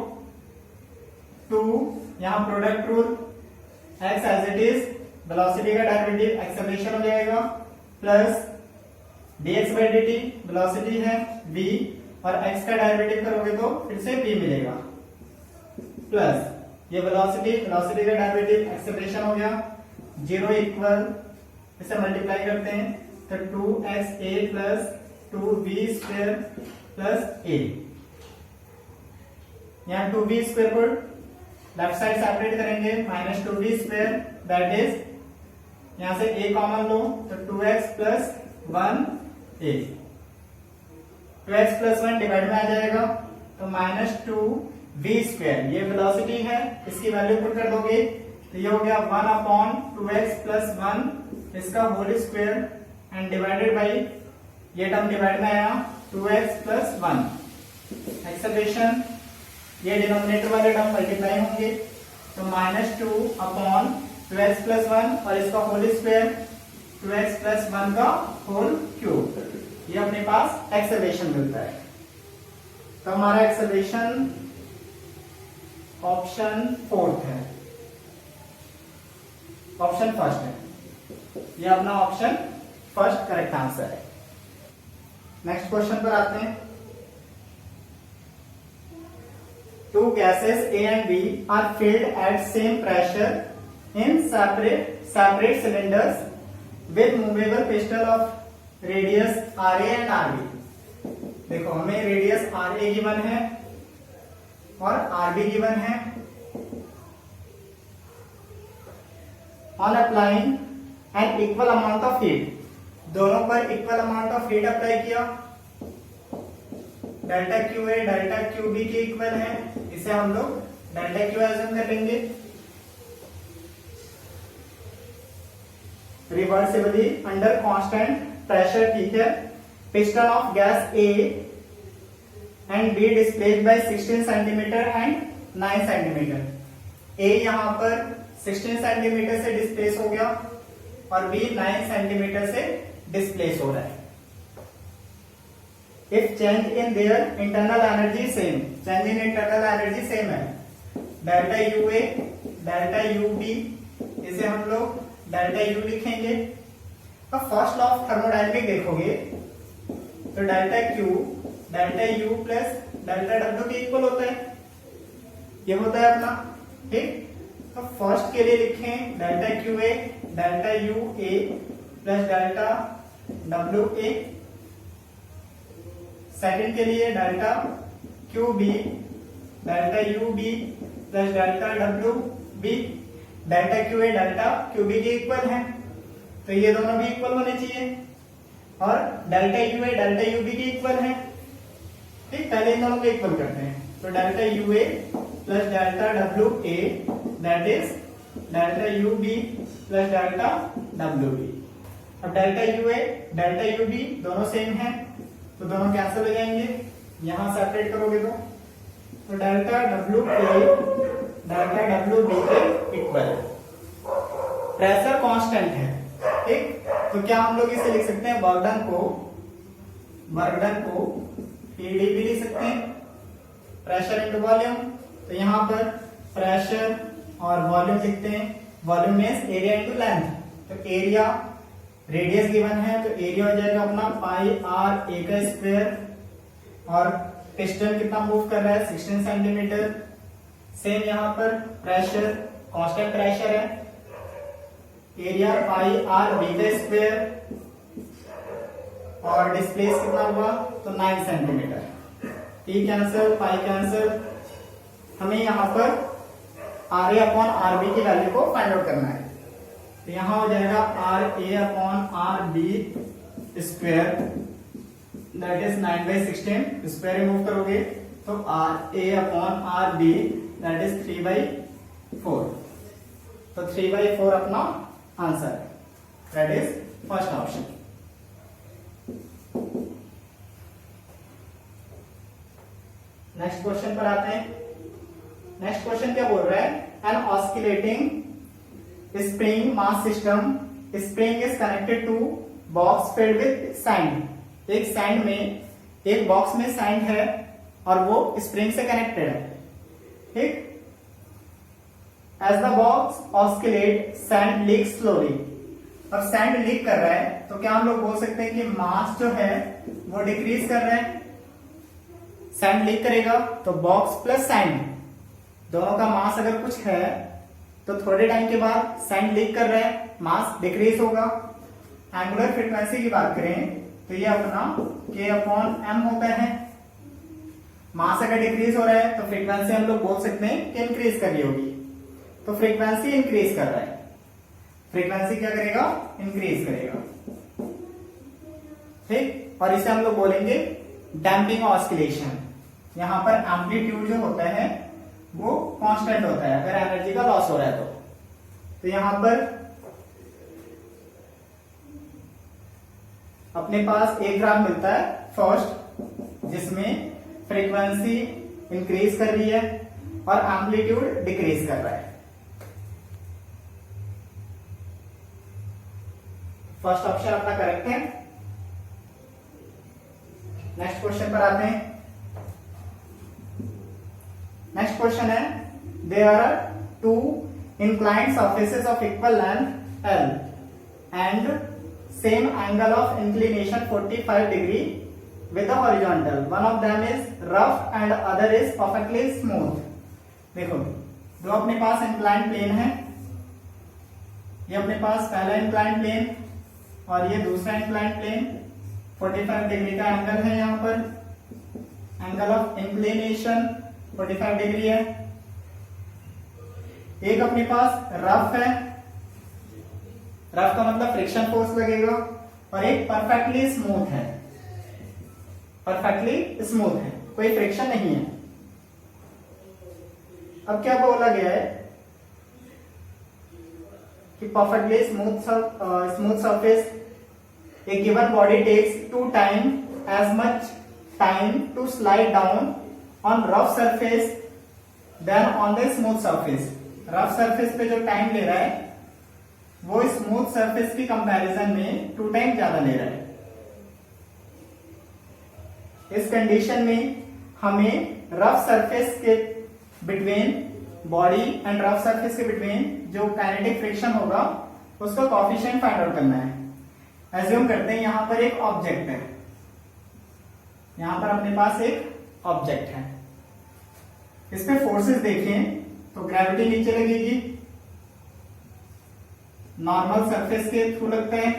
2 यहां product rule, x as it is, velocity का डेरिवेटिव एक्सेलरेशन हो जाएगा प्लस dx/dt वेलोसिटी है v और x का डेरिवेटिव करोगे तो फिर से v मिलेगा प्लस ये वेलोसिटी का डेरिवेटिव एक्सेलरेशन हो गया 0 इक्वल, इसे मल्टीप्लाई करते हैं तो 2xa plus 2v² plus a। यहां 2v² को लेफ्ट साइड सेपरेट करेंगे -2v² दैट इज यहां से a कॉमन लो तो 2x plus 1a। 2x plus 1 divide में आ जाएगा तो -2v², ये वेलोसिटी है, इसकी वैल्यू पुट कर दोगे तो ये हो गया 1 अपॉन 2x प्लस 1 इसका whole square and divided by ये टर्म डिवाइड में आया 2x प्लस 1। एक्सेलरेशन ये डिनोमिनेटर वाले टर्म मल्टीप्लाई होंगे तो -2 अपॉन 2x प्लस 1 और इसका होल स्क्वायर 2x प्लस 1 का होल क्यूब, ये अपने पास एक्सेलरेशन मिलता है। तो हमारा एक्सेलरेशन ऑप्शन 4 है, ऑप्शन फर्स्ट है, ये अपना ऑप्शन फर्स्ट करेक्ट आंसर है। नेक्स्ट क्वेश्चन पर आते हैं। Two gases A and B are filled at same pressure in separate cylinders with movable piston of radius RA and RB। देखो हमें रेडियस RA गिवन है और RB गिवन है। On applying an equal amount of heat, दोनों पर equal amount of heat apply किया, delta Q A delta Q B के equal है, इसे हम लोग डेल्टा क्यू एज्यूम कर लेंगे रिवर्सिबली अंडर कांस्टेंट प्रेशर, ठीक है। Piston of gas A and B displaced by 16 centimetre and 9 centimetre. A यहां पर 16 सेंटीमीटर से डिस्प्लेस हो गया और बी 9 सेंटीमीटर से डिस्प्लेस हो रहा है। If change in their internal energy same, change in internal energy same है, delta U A delta U B, इसे हम लोग डेल्टा यू लिखेंगे। अब फर्स्ट लॉ ऑफ थर्मोडायनेमिक देखोगे तो delta Q delta U plus delta W के equal होता है, ये होता है अपना, ठीक। तो फर्स्ट के लिए लिखें delta Q A delta U A plus delta W A. Second के लिए delta Q B delta U B plus delta W B. Delta Q A delta Q B के इक्वल है, तो ये दोनों भी इक्वल होने चाहिए, और delta U A delta U B के इक्वल है, ठीक। पहले इन दोनों को इक्वल करते हैं, तो delta U A plus delta W A that is delta U B plus delta W B. अब delta U A delta U B दोनों सेम है, तो दोनों कैंसिल हो जाएंगे, यहां सेपरेट करोगे तो delta W A delta W B के इक्वल है। प्रेशर कांस्टेंट है, ठीक। तो क्या हम लोग इसे लिख सकते हैं, वर्कडन को पीडी भी लिख सकते हैं, प्रेशर इनटू वॉल्यूम। तो यहां पर प्रेशर और वॉल्यूम लिखते हैं, volume means area into length. तो एरिया रेडियस गिवन है, तो एरिया हो जाएगा अपना पाई आर ए का स्क्वायर, और पिस्टन कितना मूव कर रहा है 16 सेंटीमीटर। सेम यहां पर प्रेशर कांस्टेंट प्रेशर है, एरिया पाई आर बी का स्क्वायर, और डिस्प्लेस कितना हुआ तो 9 centimetre. T cancel pi cancel, हमें यहां पर R A upon R B की वैल्यू को फाइंड आउट करना है। तो यहां हो जाएगा R A upon R B square that is 9/16, square remove करोगे तो R A upon R B that is 3/4। तो 3/4 अपना आंसर है, that is first option. Next question पर आते हैं। नेक्स्ट क्वेश्चन क्या बोल रहा है, an oscillating spring mass system, spring is connected to box filled with sand. एक सैंड में, एक बॉक्स में सैंड है और वो स्प्रिंग से कनेक्टेड है, ठीक। As the box oscillate sand leak slowly. अब सैंड लीक कर रहा है, तो क्या हम लोग बोल सकते हैं कि मास जो है वो डिक्रीज कर रहा है। सैंड लीक करेगा तो बॉक्स प्लस सैंड दोनों का मास अगर कुछ है, तो थोड़े टाइम के बाद सैंड लीक कर रहा है, मास डिक्रीज होगा। एंगुलर फ्रीक्वेंसी की बात करें तो ये अपना k अपॉन m होता है। मास अगर डिक्रीज हो रहा है तो फ्रीक्वेंसी हम लोग बोल सकते हैं कि इंक्रीज कर रही होगी, तो फ्रीक्वेंसी इंक्रीज कर रहा है, फ्रीक्वेंसी क्या करेगा, इंक्रीज करेगा, ठीक। और इसे हम लोग बोलेंगे डैम्पिंग ऑस्किलेशन। यहां पर एम्पलीट्यूड जो होता है वो कांस्टेंट होता है अगर एनर्जी का लॉस हो रहा है तो यहां पर अपने पास एक ग्राफ मिलता है फर्स्ट, जिसमें फ्रीक्वेंसी इंक्रीज कर रही है और एम्पलीट्यूड डिक्रीज कर रहा है। फर्स्ट ऑप्शन अपना करेक्ट है। नेक्स्ट क्वेश्चन पर आते हैं। नेक्स्ट क्वेश्चन है, there are two inclined surfaces of equal length L and same angle of inclination 45 degree with the horizontal, one of them is rough and other is perfectly smooth. देखो, जो अपने पास inclined plane है, ये अपने पास पहला inclined plane और ये दूसरा इंक्लाइंड प्लेन, 45 डिग्री का एंगल है, यहां पर एंगल ऑफ इंक्लिनेशन 45 डिग्री है। एक अपने पास रफ है, रफ का मतलब फ्रिक्शन फोर्स लगेगा, और एक परफेक्टली स्मूथ है, परफेक्टली स्मूथ है, कोई फ्रिक्शन नहीं है। अब क्या बोला गया है कि perfectly smooth surface, a given body takes 2 times as much time to slide down on rough surface than on the smooth surface. Rough surface पे जो टाइम ले रहा है वो स्मूथ सरफेस की कंपैरिजन में 2 टाइम ज्यादा ले रहा है। इस कंडीशन में हमें रफ सरफेस के between body and rough surface के बिटवीन जो काइनेटिक फ्रिक्शन होगा उसका कोएफिशिएंट फाइंड आउट करना है। एज्यूम करते हैं यहां पर एक ऑब्जेक्ट है, यहां पर अपने पास एक ऑब्जेक्ट है, इस पे फोर्सेस देखें तो ग्रेविटी नीचे लगेगी, नॉर्मल सरफेस के थ्रू लगता है,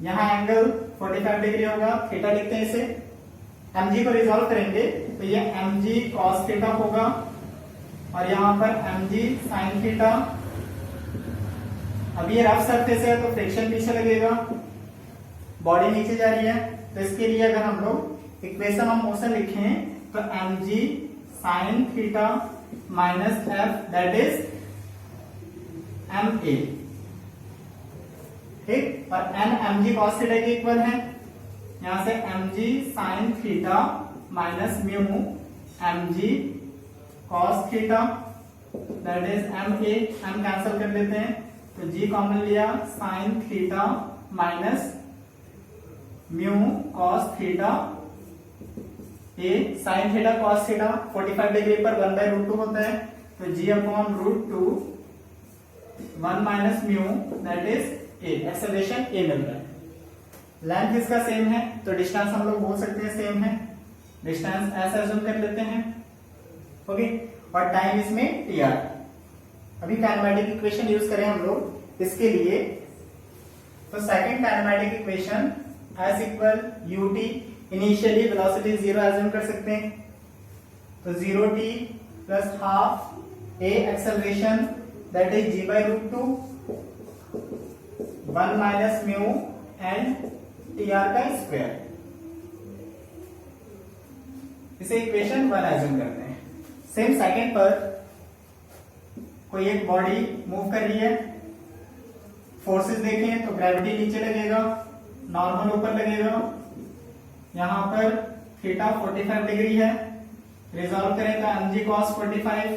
यहां एंगल 45 डिग्री होगा, थीटा लिखते हैं इसे। mg को रिजॉल्व करेंगे तो ये mg cos थीटा होगा और यहां पर mg sin थीटा। अब ये रफ सरफेस है तो फ्रिक्शन पीछे लगेगा, बॉडी नीचे जा रही है, तो इसके लिए अगर हम लोग इक्वेशन ऑफ मोशन लिखें तो mg sin theta minus f that is ma, ठीक। और n mg cos थीटा के इक्वल है, यहां से mg sin theta minus mu mg cos theta that is ma, m cancel कर देते हैं तो g कॉमन लिया, sin theta minus mu cos theta, ये sin theta cos theta 45 degree पर 1/√2 होता है तो g upon √2 1 minus mu that is a, acceleration a मिल रहा है। लेंथ इसका सेम है तो डिस्टेंस हम लोग बोल सकते हैं सेम है, डिस्टेंस ऐसा अज्यूम कर लेते हैं, ओके। और टाइम इसमें tr। अभी काइनेमेटिक इक्वेशन यूज करें हम लोग इसके लिए, तो second kinematic equation s equal ut, initially velocity 0 assume कर सकते हैं तो 0t plus half a acceleration that is g/√2 1 minus mu and tr का स्क्वायर। इसे इक्वेशन 1 अज्यूम करते हैं। सेम सेकंड पर कोई एक बॉडी मूव कर रही है, फोर्सेस देखें तो ग्रेविटी नीचे लगेगा, नॉर्मल ऊपर लगेगा, यहां पर थीटा 45 डिग्री है, रिजॉल्व करें तो mg cos 45,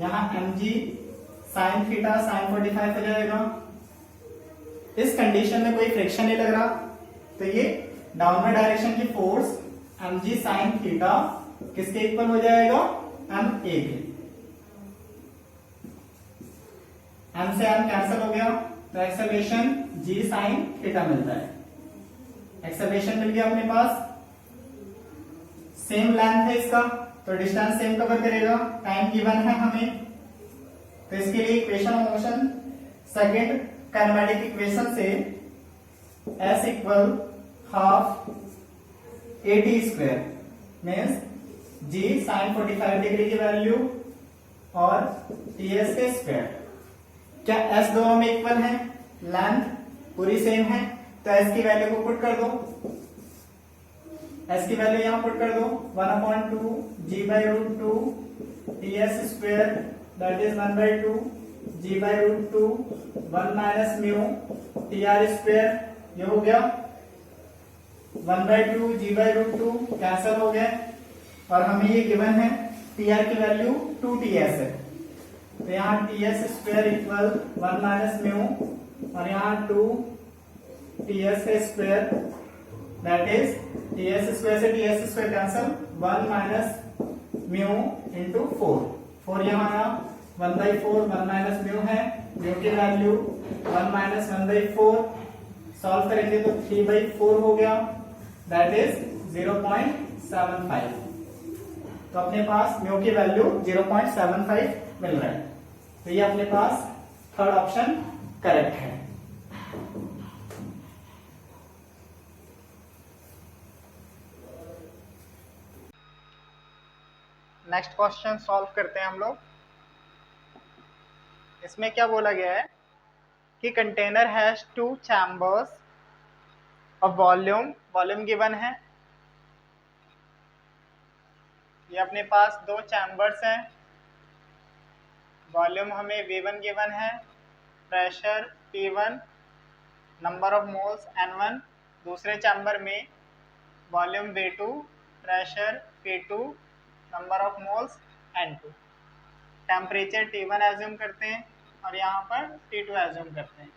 यहां mg sin थीटा sin 45 हो जाएगा। इस कंडीशन में कोई फ्रिक्शन नहीं लग रहा तो ये डाउनवर्ड डायरेक्शन की फोर्स mg sin थीटा किसके इक्वल हो जाएगा, ma के। m से m कैंसिल हो गया तो एक्सेलरेशन g sin थीटा मिलता है। एक्सेलरेशन मिल गया अपने पास, सेम लेंथ है इसका तो डिस्टेंस सेम कवर करेगा, टाइम गिवन है हमें, तो इसके लिए equation of motion second kinematic equation से s equal half at square means g sin 45 degree की वैल्यू और ts के स्क्वायर। क्या s दोनों में इक्वल है, लेंथ पूरी सेम है तो s की वैल्यू को पुट कर दो, s की वैल्यू यहां पुट कर दो 1/2 g/√2 ts square that is 1/2 g/√2 1 minus mu tr square, ये हो गया 1/2 g/√2 कैंसिल हो गए और हमें ये गिवन है tr की वैल्यू 2ts है तो यहाँ ts square equal 1 minus mu और यहाँ 2ts का square that is ts square से ts square cancel 1 minus mu into 4 यहाँ आया 1/4 1 माइनस म्यू है, म्यू की वैल्यू 1 माइनस 1/4, सॉल्व करेंगे तो 3/4 हो गया दैट इज 0.75। तो अपने पास म्यू की वैल्यू 0.75 मिल रहा है, तो ये अपने पास थर्ड ऑप्शन करेक्ट है। नेक्स्ट क्वेश्चन सॉल्व करते हैं हम लोग। इसमें क्या बोला गया है कि container has 2 chambers of volume given है, ये अपने पास 2 चैम्बर्स हैं, वॉल्यूम हमें V1 गिवन है, pressure P1, number of moles N1, दूसरे चैम्बर में volume V2, pressure P2, number of moles N2, temperature T1 assume करते हैं और यहाँ पर T2 एज्यूम करते हैं।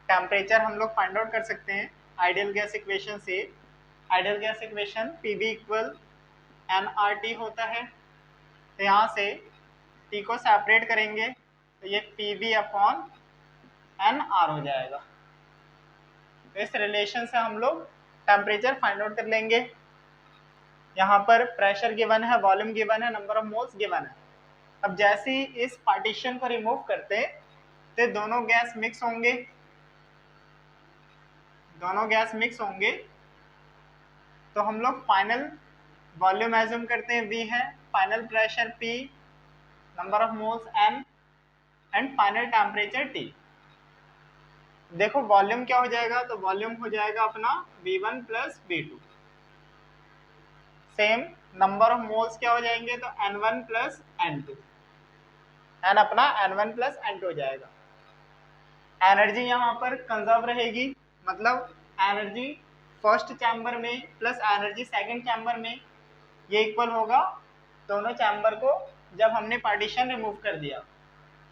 टेम्परेचर हम लोग फाइंड आउट कर सकते हैं आइडियल गैस इक्वेशन से। Ideal gas equation PV equal nRT होता है। तो यहाँ से T को सेपरेट करेंगे तो ये PV अपॉन nR हो जाएगा। तो इस रिलेशन से हम लोग टेम्परेचर फाइंड आउट कर लेंगे। यहाँ पर प्रेशर गिवन है, वॉल्यूम गिवन है, नंबर ऑफ मोल्स गिवन है। अब जैसे ही इस पार्टीशन को रिमूव करते हैं तो दोनों गैस मिक्स होंगे, तो हम लोग फाइनल वॉल्यूम एज्यूम करते हैं V है, final pressure P, number of moles N and final temperature T। देखो वॉल्यूम क्या हो जाएगा, तो वॉल्यूम हो जाएगा अपना V1 plus V2। Same number of moles क्या हो जाएंगे, तो N1 प्लस N2, एन अपना N1 प्लस N2 हो जाएगा। एनर्जी यहाँ पर कंजर्व रहेगी, मतलब एनर्जी फर्स्ट चैम्बर में प्लस एनर्जी सेकंड चैम्बर में, ये इक्वल होगा दोनों चैम्बर को जब हमने पार्टीशन रिमूव कर दिया।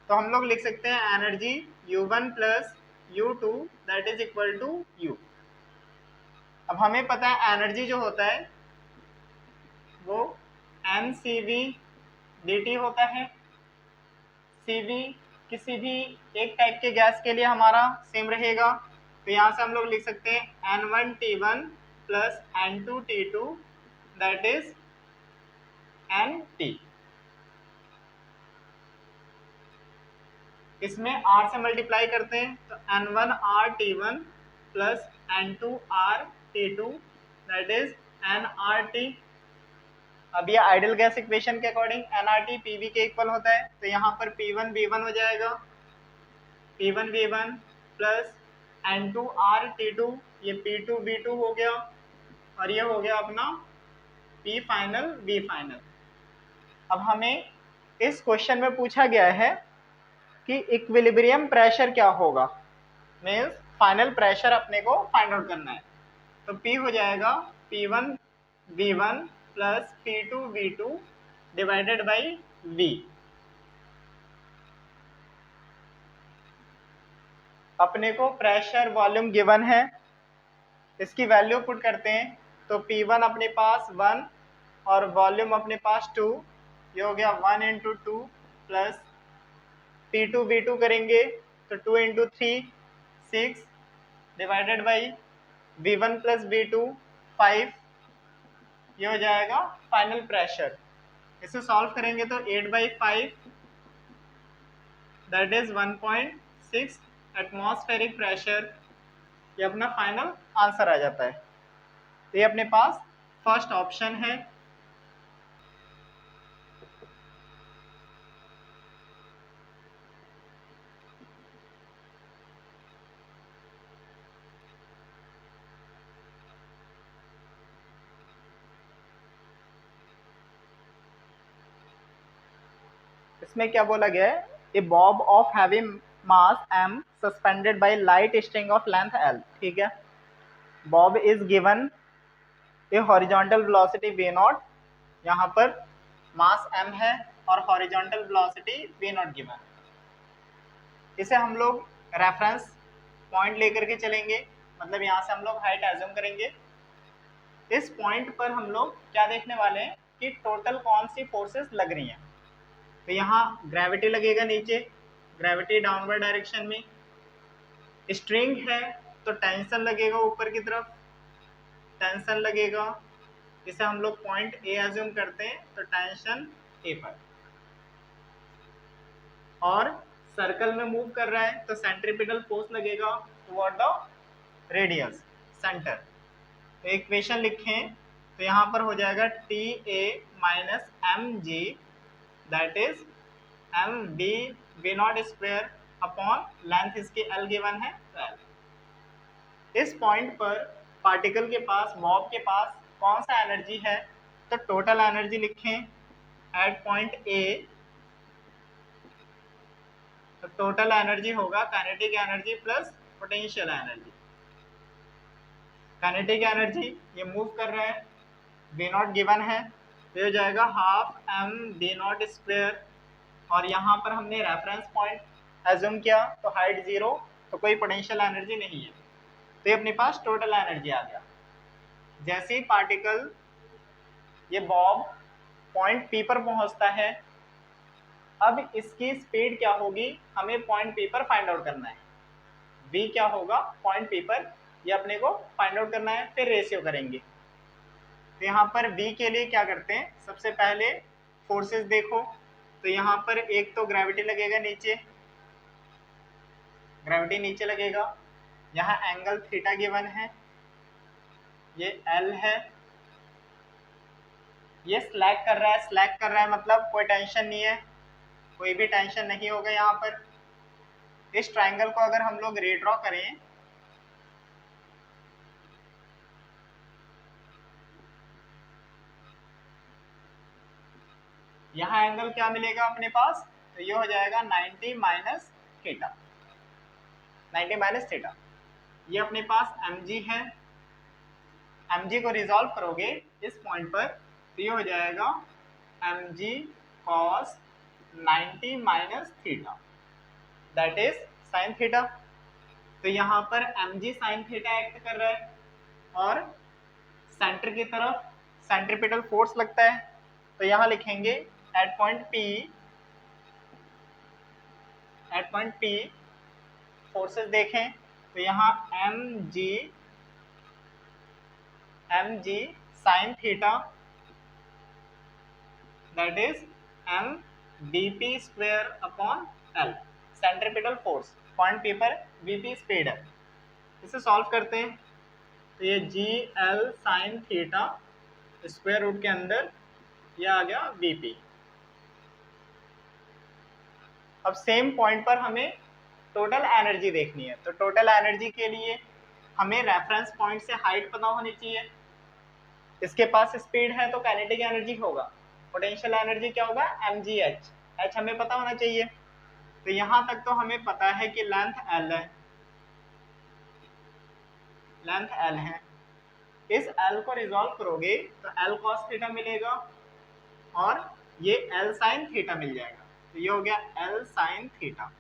तो हम लोग लिख सकते हैं energy U1 plus U2 that is equal to U। अब हमें पता है एनर्जी जो होता है वो mCV dt होता है। CV किसी भी एक टाइप के गैस के लिए हमारा सेम रहेगा। तो यहाँ से हम लोग लिख सकते हैं N1T1 plus N2T2 that is NT। इसमें R से मल्टीप्लाई करते हैं तो N1RT1 plus N2RT2 that is nRT। अब ये आइडियल गैस इक्वेशन के अकॉर्डिंग nRT PV के इक्वल होता है। तो यहाँ पर P1V1 हो जाएगा, P1V1 प्लस N2RT2, ये P2V2 हो गया और ये हो गया अपना P फाइनल V फाइनल। अब हमें इस क्वेश्चन में पूछा गया है कि इक्विलिब्रियम प्रेशर क्या होगा, मीन्स फाइनल प्रेशर अपने को फाइंड आउट करना है। तो P हो जाएगा P1V1 plus P2V2 divided by V। अपने को प्रेशर वॉल्यूम गिवन है, इसकी वैल्यू पुट करते हैं तो P1 अपने पास 1 और वॉल्यूम अपने पास 2, ये हो गया 1 इंटू 2 प्लस P2V2 करेंगे तो 2 into 3 6 divided by V1 plus V2 5, ये हो जाएगा फाइनल प्रेशर। इसे सॉल्व करेंगे तो 8/5 दैट इज 1.6 एटमॉस्फेरिक प्रेशर, ये अपना फाइनल आंसर आ जाता है। तो ये अपने पास फर्स्ट ऑप्शन है। इसमें क्या बोला गया है, a bob of heavy mass m suspended by light string of length l। ठीक है, bob is given a horizontal velocity v0, यहाँ पर मास m है और हॉरिजॉन्टल वेलोसिटी v0 गिवन। इसे हम लोग रेफरेंस पॉइंट लेकर के चलेंगे, मतलब यहाँ से हम लोग हाइट एज्यूम करेंगे। इस पॉइंट पर हम लोग क्या देखने वाले हैं कि टोटल कौन सी फोर्सेस लग रही हैं। तो यहाँ ग्रेविटी लगेगा नीचे, ग्रेविटी डाउनवर्ड डायरेक्शन में, स्ट्रिंग है तो टेंशन लगेगा ऊपर की तरफ, टेंशन लगेगा, इसे हम लोग पॉइंट ए एज्यूम करते हैं तो टेंशन ए पर, और सर्कल में मूव कर रहा है तो सेंट्रीपिटल फोर्स लगेगा टुवर्ड द रेडियस सेंटर। तो इक्वेशन लिखें तो यहाँ पर हो जाएगा TA minus mg that is mv v0 square upon length इसकी l गिवन है 12। इस पॉइंट पर पार्टिकल के पास, बॉब के पास कौन सा एनर्जी है, तो टोटल एनर्जी लिखें एट पॉइंट A तो टोटल एनर्जी होगा kinetic energy plus potential energy. Kinetic energy ये मूव कर रहा है, वी नॉट गिवन है, तो ये हो जाएगा half M V naught square, और यहाँ पर हमने रेफरेंस पॉइंट एज्यूम किया तो हाइट 0, तो कोई पोटेंशियल एनर्जी नहीं है, तो ये अपने पास टोटल एनर्जी आ गया। जैसे ही पार्टिकल ये बॉब पॉइंट पी पर पहुंचता है, अब इसकी स्पीड क्या होगी, हमें पॉइंट पी पर फाइंड आउट करना है। v क्या होगा पॉइंट पी पर, ये अपने को फाइंड आउट करना है, फिर रेशियो करेंगे। तो यहाँ पर v के लिए क्या करते हैं, सबसे पहले फोर्सेस देखो, तो यहाँ पर एक तो ग्रेविटी लगेगा नीचे, ग्रेविटी नीचे लगेगा, यहाँ एंगल थीटा गिवन है, ये L है, ये स्लैग कर रहा है, स्लैग कर रहा है मतलब कोई टेंशन नहीं है, कोई भी टेंशन नहीं होगा यहाँ पर। इस ट्राइंगल को अगर हम लोग रीड्रॉ करें, यहाँ एंगल क्या मिलेगा अपने पास, तो ये हो जाएगा 90 माइनस थीटा, 90 माइनस थीटा। ये अपने पास mg है, mg को रिजॉल्व करोगे इस पॉइंट पर, तो ये हो जाएगा mg cos 90 minus theta, that is sine theta. तो यहाँ पर mg साइन थीटा एक्ट कर रहा है, और सेंटर की तरफ सेंट्रीपिटल फोर्स लगता है, तो यहाँ लिखेंगे एट पॉइंट P फोर्सेस देखें, तो यहाँ mg sine theta, that is mvp square upon l, centripetal force, point P पर vp स्पीड है। इसे सॉल्व करते हैं, तो ये gl sine theta square root के अंदर ये आ गया vp। अब सेम पॉइंट पर हमें टोटल एनर्जी देखनी है, तो टोटल एनर्जी के लिए हमें रेफरेंस पॉइंट से हाइट पता होनी चाहिए। इसके पास स्पीड है तो काइनेटिक एनर्जी होगा, पोटेंशियल एनर्जी क्या होगा mgh, h हमें पता होना चाहिए। तो यहाँ तक तो हमें पता है कि लेंथ l है, लेंथ l है, इस l को रिजॉल्व करोगे तो l cos थीटा मिलेगा, और ये l sin थीटा मिल जाएगा, तो ये हो गया l sin theta.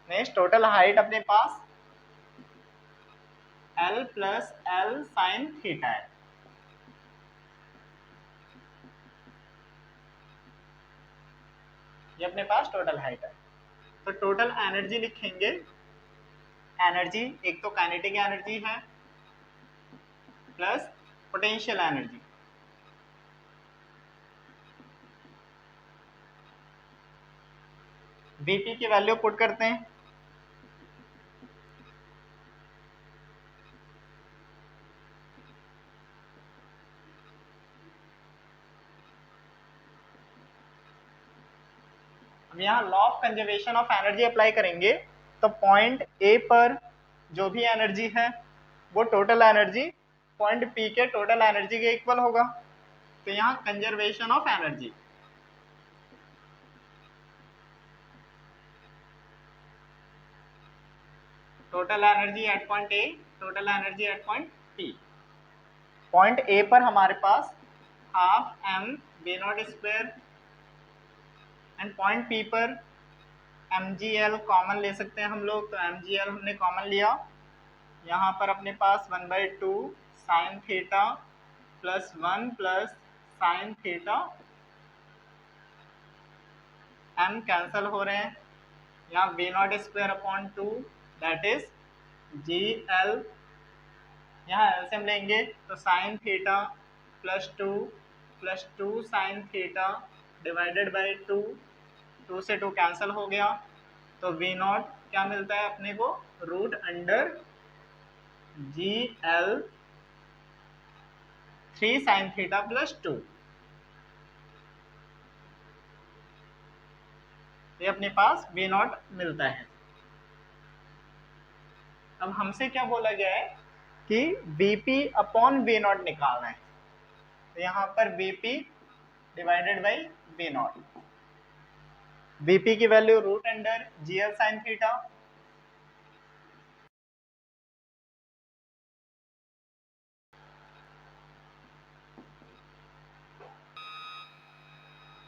Next total height अपने पास l plus l sin theta है, ये अपने पास टोटल हाइट है। तो टोटल एनर्जी लिखेंगे, एनर्जी एक तो काइनेटिक एनर्जी है प्लस पोटेंशियल एनर्जी, Vp की वैल्यू पुट करते हैं, अब यहाँ law of conservation of energy apply करेंगे, तो पॉइंट ए पर जो भी एनर्जी है वो टोटल एनर्जी पॉइंट पी के टोटल एनर्जी के इक्वल होगा। तो यहाँ conservation of energy, total energy at point A, total energy at point P. Point A पर हमारे पास half M V naught square, and point P पर mgl कॉमन ले सकते हैं हम लोग, तो mgl हमने कॉमन लिया, यहाँ पर अपने पास 1/2 sine theta plus 1 plus sine theta, m cancel हो रहे हैं, यहाँ V naught square upon 2 that is gl, यहाँ एलसीएम लेंगे तो sine theta plus 2 sine theta divided by 2, 2 से 2 कैंसिल हो गया, तो वी नॉट क्या मिलता है अपने को, root under gl 3 sine theta plus 2, ये अपने पास वी नॉट मिलता है। अब हमसे क्या बोला गया है कि Vp अपॉन वी नॉट निकालना है, तो यहाँ पर Vp divided by V naught. Vp की value root under GL sine theta.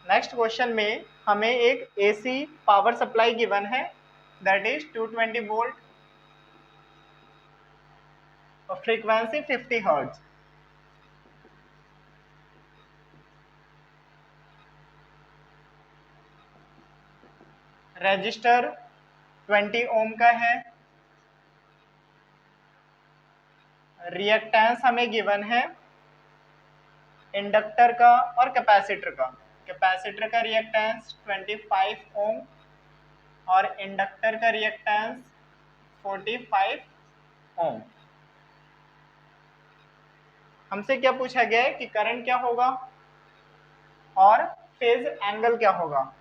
Next question में हमें एक AC पावर सप्लाई गिवन है, दैट इज 220 वोल्ट और फ्रीक्वेंसी 50 हर्ट्ज। रजिस्टर 20 ओम का है। रिएक्टेंस हमें गिवन है इंडक्टर का और कैपेसिटर का। कैपेसिटर का रिएक्टेंस 25 ओम और इंडक्टर का रिएक्टेंस 45 ओम। हमसे क्या पूछा गया है कि करंट क्या होगा और फेज एंगल क्या होगा।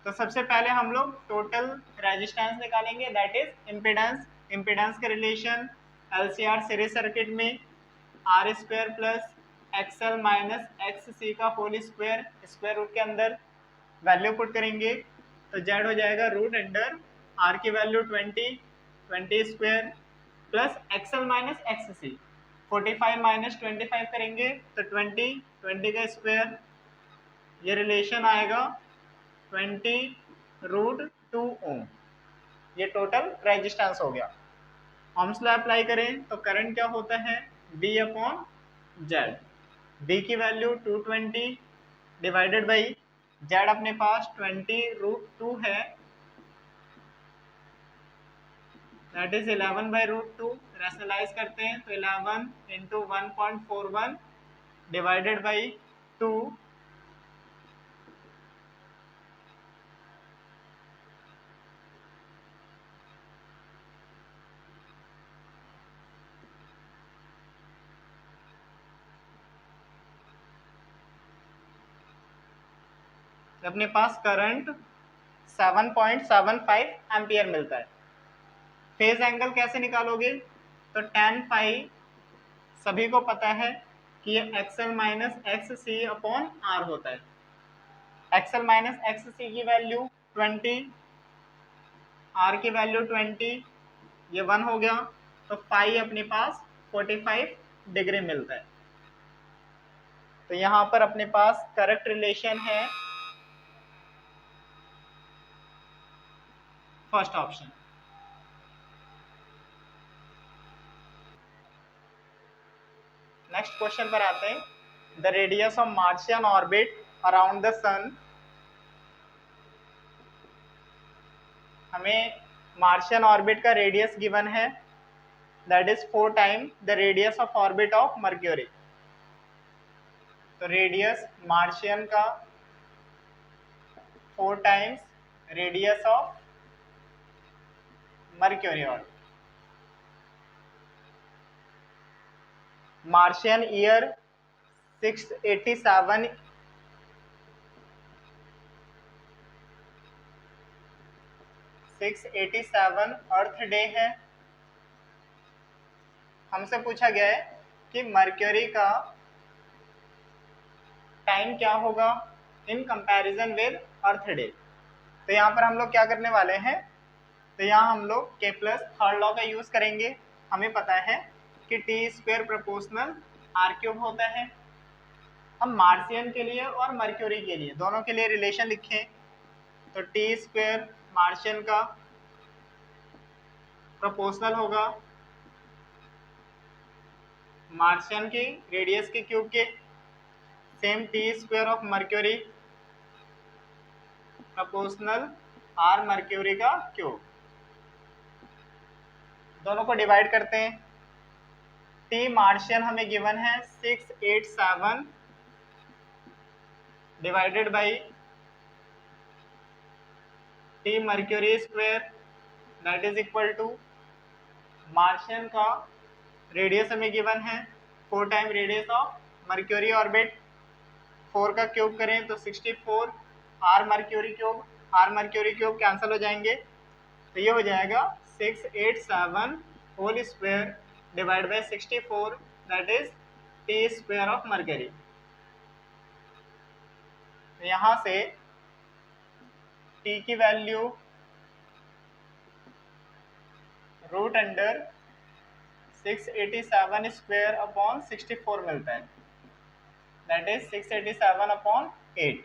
तो सबसे पहले हम लोग टोटल रेजिस्टेंस निकालेंगे, दैट इज इम्पीडेंस। इम्पीडेंस के रिलेशन LCR सीरीज सर्किट में R square plus X L minus X C का होल स्क्वायर, स्क्वायर रूट के अंदर वैल्यू पुट करेंगे तो जेड हो जाएगा रूट अंडर आर की value 20 square plus X L minus X C 45 minus 25 करेंगे तो 20 का स्क्वायर, ये रिलेशन आएगा 20 रूट 2 ओम। ये टोटल रेजिस्टेंस हो गया। ohms लॉ अप्लाई करें तो करंट क्या होता है V अपॉन जेड। V की वैल्यू 220 डिवाइडेड बाई जेड अपने पास 20 रूट 2 है, that is 11 by root 2। Rationalise करते हैं तो 11 इंटू 1.41 डिवाइडेड बाई 2, अपने पास करंट 7.75 एम्पियर मिलता है। फेज एंगल कैसे निकालोगे तो tan फाई सभी को पता है कि ये XL minus X C upon R होता है। एक्सएल माइनस एक्स सी की वैल्यू 20, आर की वैल्यू 20, ये 1 हो गया तो फाई अपने पास 45 डिग्री मिलता है। तो यहाँ पर अपने पास करेक्ट रिलेशन है फर्स्ट ऑप्शन। नेक्स्ट क्वेश्चन पर आते हैं। The radius of Martian orbit around the sun. हमें मार्शियन ऑर्बिट का रेडियस गिवन है, that is 4 time the radius of orbit of Mercury. तो रेडियस मार्शियन का 4 times radius of Mercury orbit. Martian year 687 earth day है। हमसे पूछा गया है कि मर्क्यूरी का टाइम क्या होगा in comparison with earth day. तो यहाँ पर हम लोग क्या करने वाले हैं, तो यहाँ हम लोग केप्लर थर्ड लॉ का यूज करेंगे। हमें पता है कि T square proportional R cube होता है। हम मार्शियन के लिए और मर्क्यूरी के लिए दोनों के लिए रिलेशन लिखें तो टी स्क्वायर मार्शियन का प्रोपोर्शनल होगा मार्शियन की रेडियस के क्यूब के। Same T square of Mercury proportional R Mercury का क्यूब। दोनों को डिवाइड करते हैं। टी मार्शियन हमें गिवन है 687 divided by T Mercury square, that is equal to Martian का रेडियस हमें गिवन है 4 time radius of Mercury orbit. 4 का क्यूब करें तो 64, आर मर्क्यूरी क्यूब कैंसिल हो जाएंगे तो ये हो जाएगा 687 whole square divide by 64, that is T square of Mercury. तो यहां से t की value root under 687 square upon 64 मिलता है, दैट इज 687 अपॉन 8।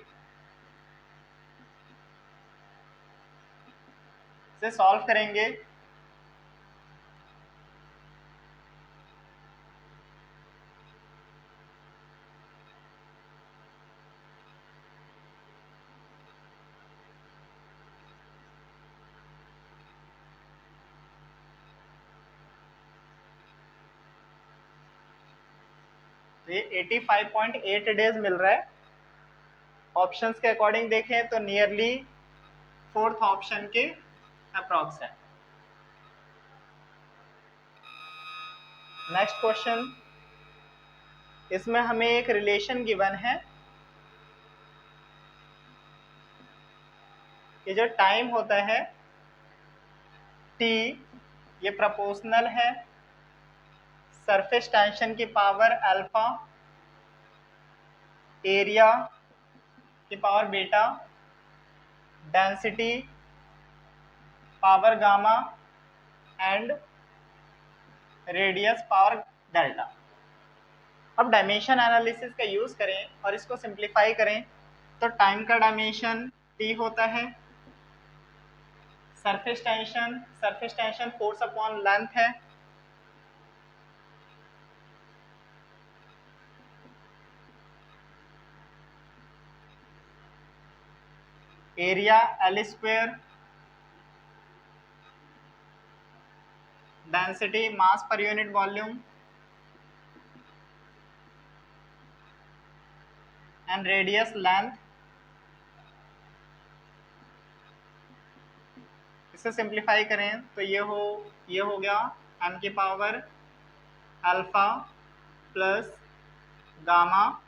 इसे सॉल्व करेंगे तो ये 85.8 डेज मिल रहा है। ऑप्शंस के अकॉर्डिंग देखें तो नियरली फोर्थ ऑप्शन के अप्रॉक्स है। नेक्स्ट क्वेश्चन, इसमें हमें एक रिलेशन गिवन है कि जो टाइम होता है t, ये प्रोपोर्शनल है सरफेस टेंशन की पावर अल्फा, एरिया की power beta, density power gamma and radius power delta. अब डायमेंशन एनालिसिस का यूज करें और इसको सिंप्लीफाई करें तो टाइम का डायमेंशन t होता है, surface tension force upon length है, area L square, density mass पर unit volume and radius length. इसे सिंप्लीफाई करें तो ये हो गया m की power alpha plus gamma,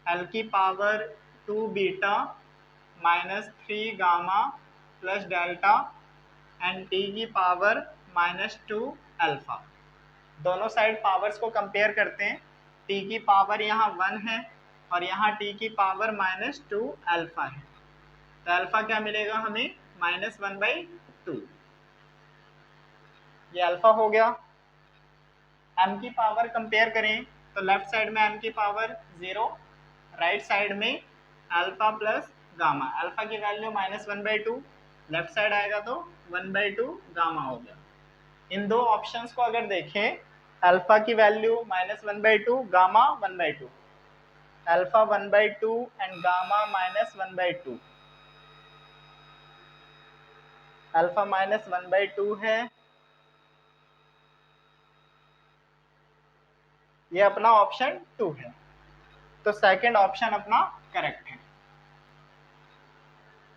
l की power 2 beta minus 3 gamma plus delta and t की पावर -2 अल्फा। दोनों साइड पावर्स को कंपेयर करते हैं, t की पावर यहाँ 1 है और यहाँ t की पावर -2 अल्फा है, तो अल्फा क्या मिलेगा हमें -1/2, ये अल्फा हो गया। m की पावर कंपेयर करें तो लेफ्ट साइड में m की पावर 0, राइट साइड में अल्फा प्लस गामा, अल्फा की वैल्यू -1/2, लेफ्ट साइड आएगा तो 1/2 गामा हो गया। इन दो ऑप्शंस को अगर देखें, अल्फा की value -1/2, gamma 1/2, alpha 1/2 and gamma -1/2, alpha -1/2 है, ये अपना ऑप्शन 2 है, तो सेकंड ऑप्शन अपना करेक्ट है।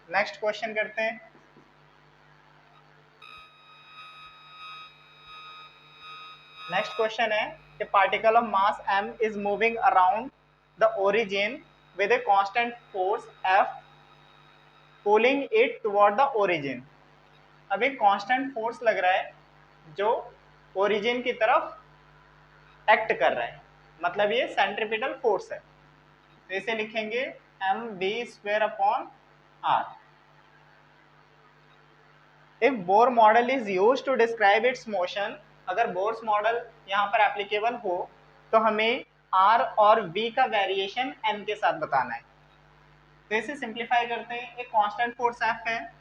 नेक्स्ट क्वेश्चन करते हैं। नेक्स्ट क्वेश्चन है कि particle of mass m is moving around the origin with a constant force F pulling it toward the origin. अब एक कांस्टेंट फोर्स लग रहा है जो ओरिजिन की तरफ एक्ट कर रहा है, मतलब ये सेंट्रीपिटल फोर्स है, तो इसे लिखेंगे mv²/r। If Bohr model is used to describe its motion, अगर बोर्स मॉडल यहाँ पर एप्लीकेबल हो तो हमें r और v का वेरिएशन m के साथ बताना है। तो इसे सिंप्लीफाई करते हैं, एक कांस्टेंट फोर्स f है,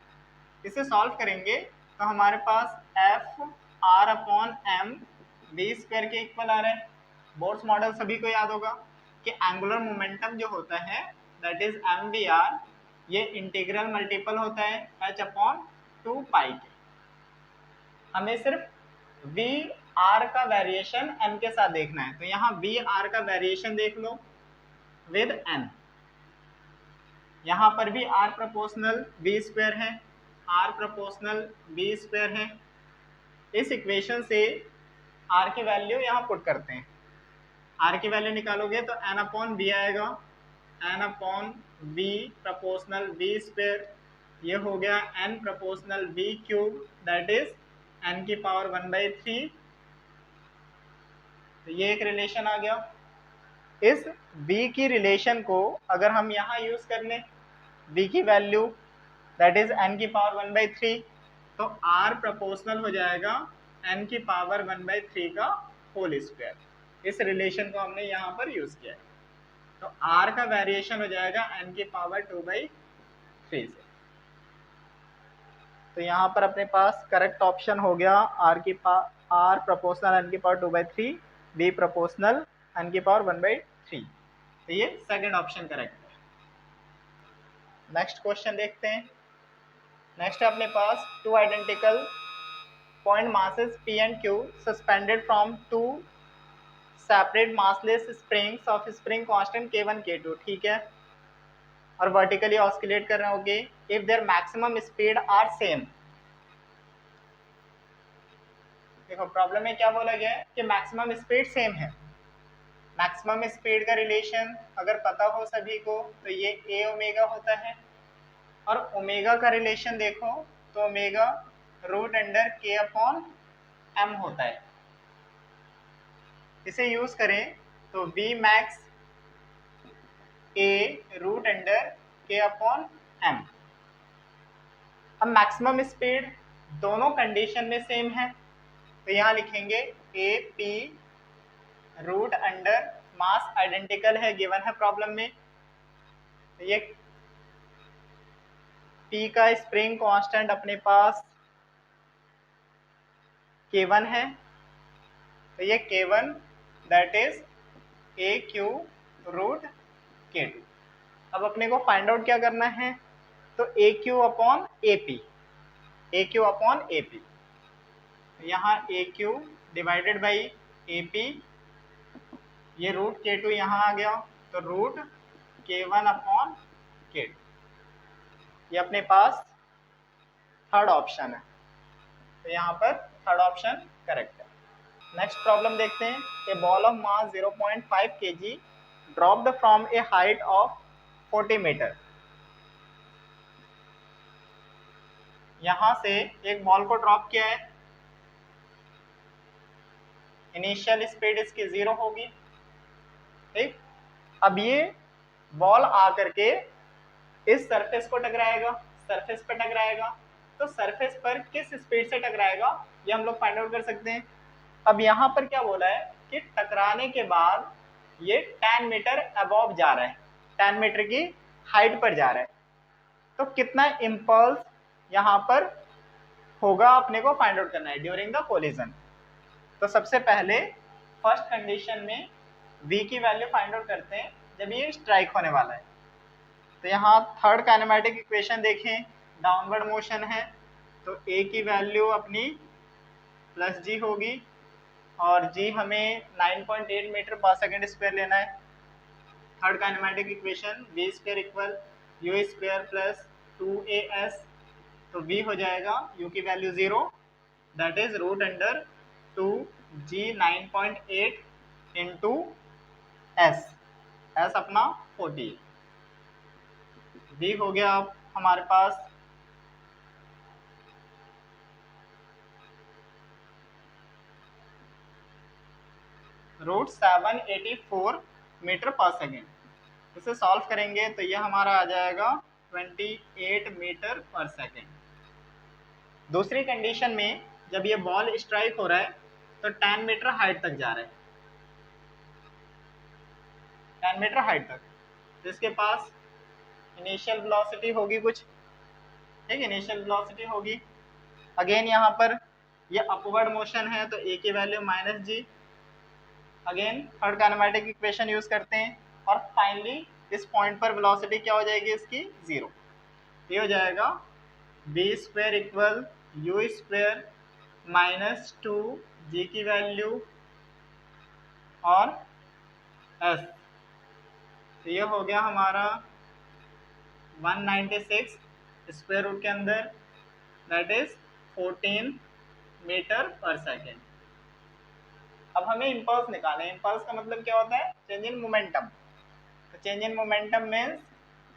इसे सॉल्व करेंगे तो हमारे पास f r/m v² के इक्वल आ रहा है। बोर्स मॉडल सभी को याद होगा कि एंगुलर मोमेंटम जो होता है दैट इज mvr, ये इंटीग्रल मल्टीपल होता है h/2π के। हमें सिर्फ v r का वेरिएशन n के साथ देखना है, तो यहाँ v r का वेरिएशन देख लो विद n, यहाँ पर भी r प्रोपोर्शनल v² है, r प्रोपोर्शनल v² है। इस इक्वेशन से r की वैल्यू यहाँ पुट करते हैं, r की वैल्यू निकालोगे तो n/v आएगा, n/v प्रोपोर्शनल v², ये हो गया n proportional v³ that is n की पावर 1/3। तो ये एक रिलेशन आ गया। इस v की रिलेशन को अगर हम यहाँ यूज कर लें, v की वैल्यू दैट इज n की पावर 1/3, तो r प्रोपोर्शनल हो जाएगा n की पावर 1/3 का होल स्क्वायर। इस रिलेशन को हमने यहाँ पर यूज किया है, तो r का वेरिएशन हो जाएगा n की पावर 2/3 से। तो यहाँ पर अपने पास करेक्ट ऑप्शन हो गया r प्रोपोर्शनल n की पावर 2/3, v प्रोपोर्शनल n की पावर 1/3। तो ये सेकंड ऑप्शन करेक्ट है। नेक्स्ट क्वेश्चन देखते हैं। नेक्स्ट है अपने पास two identical point masses p and q suspended from two separate massless springs of spring constant k1 k2, ठीक है, और वर्टिकली ऑस्किलेट कर रहे होंगे if there maximum speed are same. देखो प्रॉब्लम में क्या बोला गया है कि मैक्सिमम स्पीड सेम है। मैक्सिमम स्पीड का रिलेशन अगर पता हो सभी को तो ये ए ओमेगा होता है, और ओमेगा का रिलेशन देखो तो omega root under K upon M होता है। इसे यूज करें तो V max A root under K upon M. अब मैक्सिमम स्पीड दोनों कंडीशन में सेम है, तो यहाँ लिखेंगे A P root under mass identical है, गिवन है प्रॉब्लम में। तो ये पी का स्प्रिंग कांस्टेंट अपने पास K1 है, तो ये K1 that is A Q root K2। अब अपने को फाइंड आउट क्या करना है, तो A Q upon A P, A Q upon A P. यहाँ A Q divided by A P, ये रूट K2 यहाँ आ गया, तो रूट K1 अपॉन K2। ये अपने पास थर्ड ऑप्शन है, तो यहाँ पर थर्ड ऑप्शन करेक्ट है। नेक्स्ट प्रॉब्लम देखते हैं। A ball of mass 0.5 kg dropped from a height of 40 metre. यहाँ से एक बॉल को ड्रॉप किया है, इनिशियल स्पीड इसकी 0 होगी, ठीक। अब ये बॉल आकर के इस सरफेस को टकराएगा, सरफेस पर टकराएगा, तो सरफेस पर किस स्पीड से टकराएगा ये हम लोग फाइंड आउट कर सकते हैं। अब यहाँ पर क्या बोला है कि टकराने के बाद ये 10 मीटर अबव जा रहा है, 10 मीटर की हाइट पर जा रहा है, तो कितना इम्पल्स यहाँ पर होगा अपने को फाइंड आउट करना है ड्यूरिंग द कोलिजन। तो सबसे पहले फर्स्ट कंडीशन में v की वैल्यू फाइंड आउट करते हैं जब ये स्ट्राइक होने वाला है। तो यहाँ थर्ड काइनेमेटिक इक्वेशन देखें, डाउनवर्ड मोशन है, तो a की वैल्यू अपनी प्लस जी होगी, और g हमें 9.8 मीटर पर सेकेंड स्क्वायर लेना है। Third kinematic equation v square equal u square plus 2as, तो v हो जाएगा u की value 0 that is root under 2g 9.8 into s, s अपना 40, v हो गया अब हमारे पास रूट 784 मीटर पर सेकेंड। इसे सॉल्व करेंगे तो ये हमारा आ जाएगा 28 मीटर पर सेकेंड। दूसरी कंडीशन में जब ये बॉल स्ट्राइक हो रहा है तो 10 मीटर हाइट तक जा रहा है, 10 मीटर हाइट तक, तो इसके पास इनिशियल वेलोसिटी होगी कुछ, ठीक, इनिशियल वेलोसिटी होगी। अगेन यहाँ पर ये अपवर्ड मोशन है, तो a की value minus G, again third kinematic equation use करते हैं, और फाइनली इस पॉइंट पर वेलोसिटी क्या हो जाएगी इसकी 0। ये हो जाएगा b square equal u square minus 2g की वैल्यू और s, तो ये हो गया हमारा 196 स्क्वायर रूट के अंदर दैट इज 14 मीटर पर सेकेंड। अब हमें इम्पल्स निकालना है। इम्पल्स का मतलब क्या होता है, चेंज इन मोमेंटम। तो change in momentum means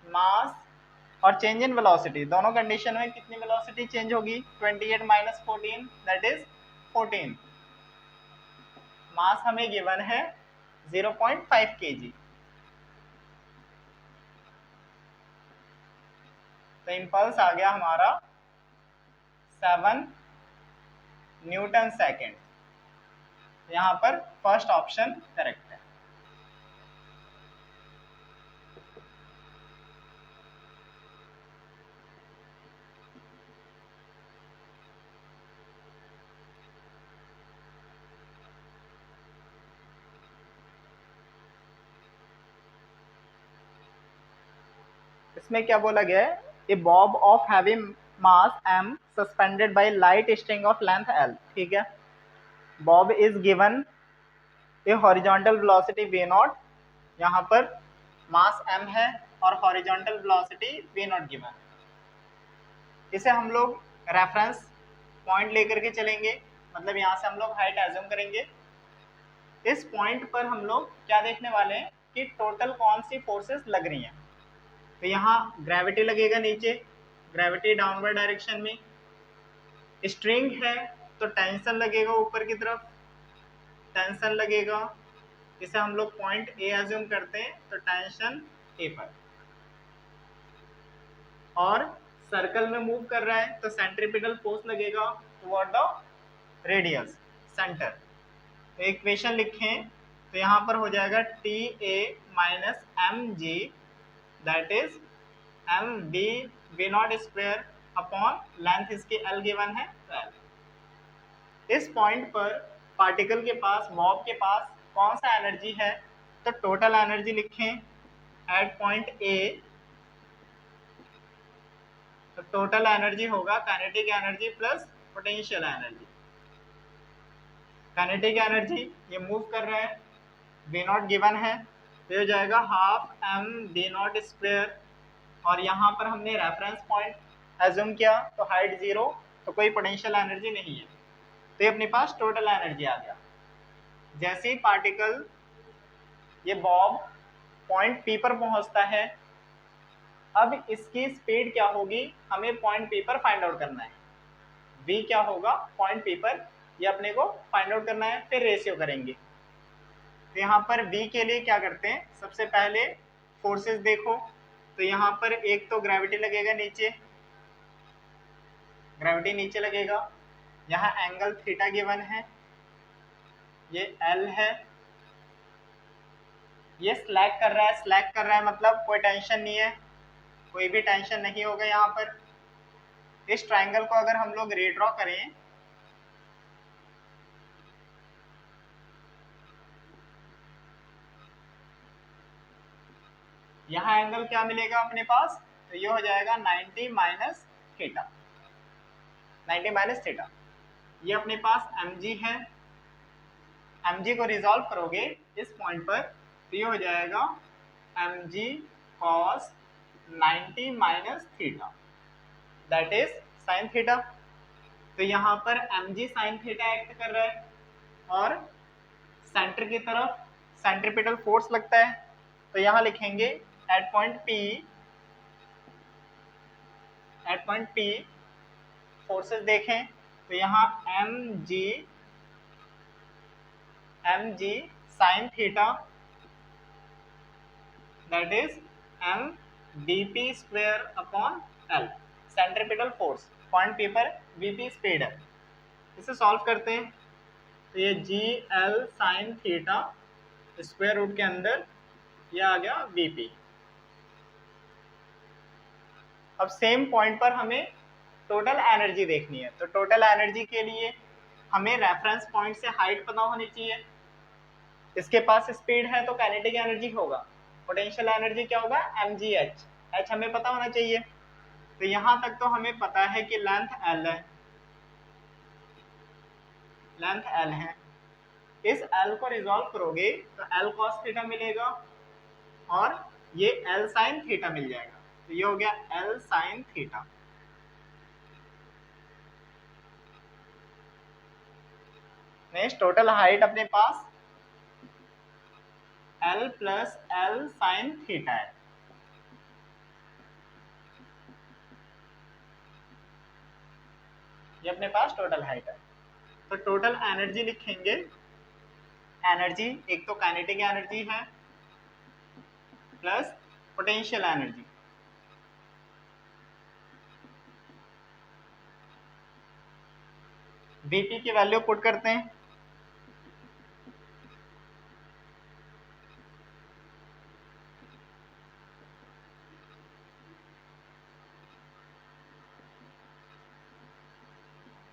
mass और चेंज इन वेलोसिटी, दोनों कंडीशन में कितनी वेलोसिटी चेंज होगी, 28 माइनस 14 दैट इज 14। मास हमें गिवन है 0.5 kg। तो इम्पल्स आ गया हमारा 7 न्यूटन सेकेंड। यहाँ पर फर्स्ट ऑप्शन करेक्ट है। इसमें क्या बोला गया है, a bob of heavy mass m suspended by light string of length l। ठीक है, bob is given a horizontal velocity v naught, यहाँ पर मास m है और horizontal velocity v naught given. इसे हम लोग रेफरेंस पॉइंट लेकर के चलेंगे, मतलब यहाँ से हम लोग हाइट एज्यूम करेंगे। इस पॉइंट पर हम लोग क्या देखने वाले हैं कि टोटल कौन सी फोर्सेस लग रही हैं। तो यहाँ ग्रेविटी लगेगा नीचे, ग्रेविटी डाउनवर्ड डायरेक्शन में। स्ट्रिंग है तो टेंशन लगेगा ऊपर की तरफ, टेंशन लगेगा। इसे हम लोग पॉइंट ए एज्यूम करते हैं, तो टेंशन ए पर। और सर्कल में मूव कर रहा है तो सेंट्रीपिटल फोर्स लगेगा टुवर्ड द रेडियस सेंटर। तो इक्वेशन लिखें तो यहाँ पर हो जाएगा T A minus M G, that is M B V naught square upon length इसकी एल गिवन है 12। इस पॉइंट पर पार्टिकल के पास, बॉब के पास कौन सा एनर्जी है, तो टोटल एनर्जी लिखें एट पॉइंट ए। तो टोटल एनर्जी होगा kinetic energy plus potential energy. Kinetic energy ये मूव कर रहा है, वी नॉट गिवन है, तो हो जाएगा half M V naught square. और यहाँ पर हमने रेफरेंस पॉइंट एज्यूम किया तो हाइट 0, तो कोई पोटेंशियल एनर्जी नहीं है, तो ये अपने पास टोटल एनर्जी आ गया। जैसे ही पार्टिकल ये बॉब पॉइंट पी पर पहुंचता है, अब इसकी स्पीड क्या होगी, हमें पॉइंट पी पर फाइंड आउट करना है। v क्या होगा पॉइंट पी पर, ये अपने को फाइंड आउट करना है, फिर रेशियो करेंगे। तो यहाँ पर v के लिए क्या करते हैं, सबसे पहले फोर्सेस देखो। तो यहाँ पर एक तो ग्रेविटी लगेगा नीचे, ग्रेविटी नीचे लगेगा। यहाँ एंगल थीटा गिवन है, ये l है। ये स्लैक कर रहा है, स्लैक कर रहा है मतलब कोई टेंशन नहीं है, कोई भी टेंशन नहीं होगा यहाँ पर। इस ट्राइंगल को अगर हम लोग रीड्रॉ करें, यहाँ एंगल क्या मिलेगा अपने पास, तो ये हो जाएगा 90 माइनस थीटा, 90 माइनस थीटा। ये अपने पास mg है, mg को रिजॉल्व करोगे इस पॉइंट पर, तो ये हो जाएगा mg cos 90 minus theta, that is sine theta. तो यहाँ पर mg साइन थीटा एक्ट कर रहा है और सेंटर की तरफ सेंट्रीपिटल फोर्स लगता है। तो यहाँ लिखेंगे एट पॉइंट P फोर्सेस देखें तो यहाँ mg sine theta, that is m bp square upon l, centripetal force. Point P पर vp स्पीड है। इसे सॉल्व करते हैं तो ये G L sine theta square root के अंदर ये आ गया vp। अब सेम पॉइंट पर हमें टोटल एनर्जी देखनी है, तो टोटल एनर्जी के लिए हमें रेफरेंस पॉइंट से हाइट पता होनी चाहिए। इसके पास स्पीड है तो काइनेटिक एनर्जी होगा, पोटेंशियल एनर्जी क्या होगा mgh, h हमें पता होना चाहिए। तो यहाँ तक तो हमें पता है कि लेंथ l है, लेंथ l है। इस l को रिजॉल्व करोगे तो l cos थीटा मिलेगा और ये l sin थीटा मिल जाएगा, तो ये हो गया l sin theta. Next total height अपने पास l plus l sin theta है। ये अपने पास टोटल हाइट है। तो टोटल एनर्जी लिखेंगे एनर्जी, एक तो काइनेटिक एनर्जी है प्लस पोटेंशियल एनर्जी। Vp की वैल्यू पुट करते हैं।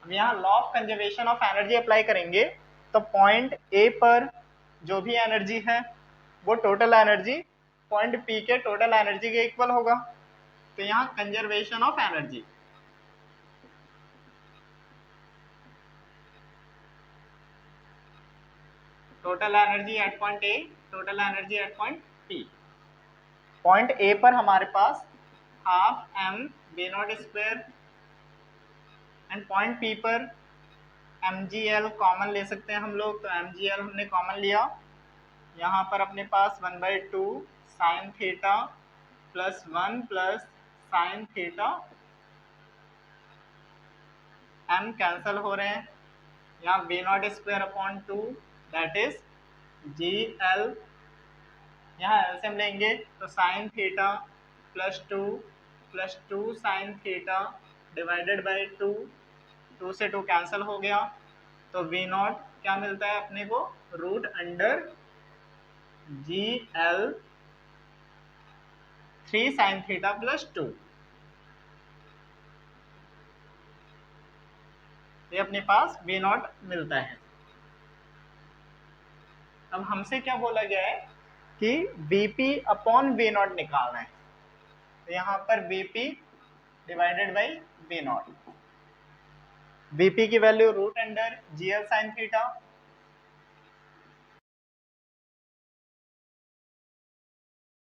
अब यहाँ law of conservation of energy apply करेंगे तो पॉइंट ए पर जो भी एनर्जी है वो टोटल एनर्जी पॉइंट पी के टोटल एनर्जी के इक्वल होगा। तो यहाँ conservation of energy, total energy at point A, total energy at point P. Point A पर हमारे पास half M V naught square and point P पर mgl कॉमन ले सकते हैं हम लोग, तो mgl हमने कॉमन लिया। यहाँ पर अपने पास 1/2 sine theta plus 1 plus sine theta, m cancel हो रहे हैं, यहाँ V naught square upon 2 that is gl, यहाँ एलसीएम लेंगे तो sine theta plus 2 sine theta divided by 2 से 2 कैंसिल हो गया, तो वी नॉट क्या मिलता है अपने को, root under GL 3 sine theta plus 2। ये अपने पास वी नॉट मिलता है। अब हमसे क्या बोला गया है कि Vp अपॉन वी नॉट निकालना है, तो यहाँ पर Vp divided by V naught, Vp की value root under GL sine theta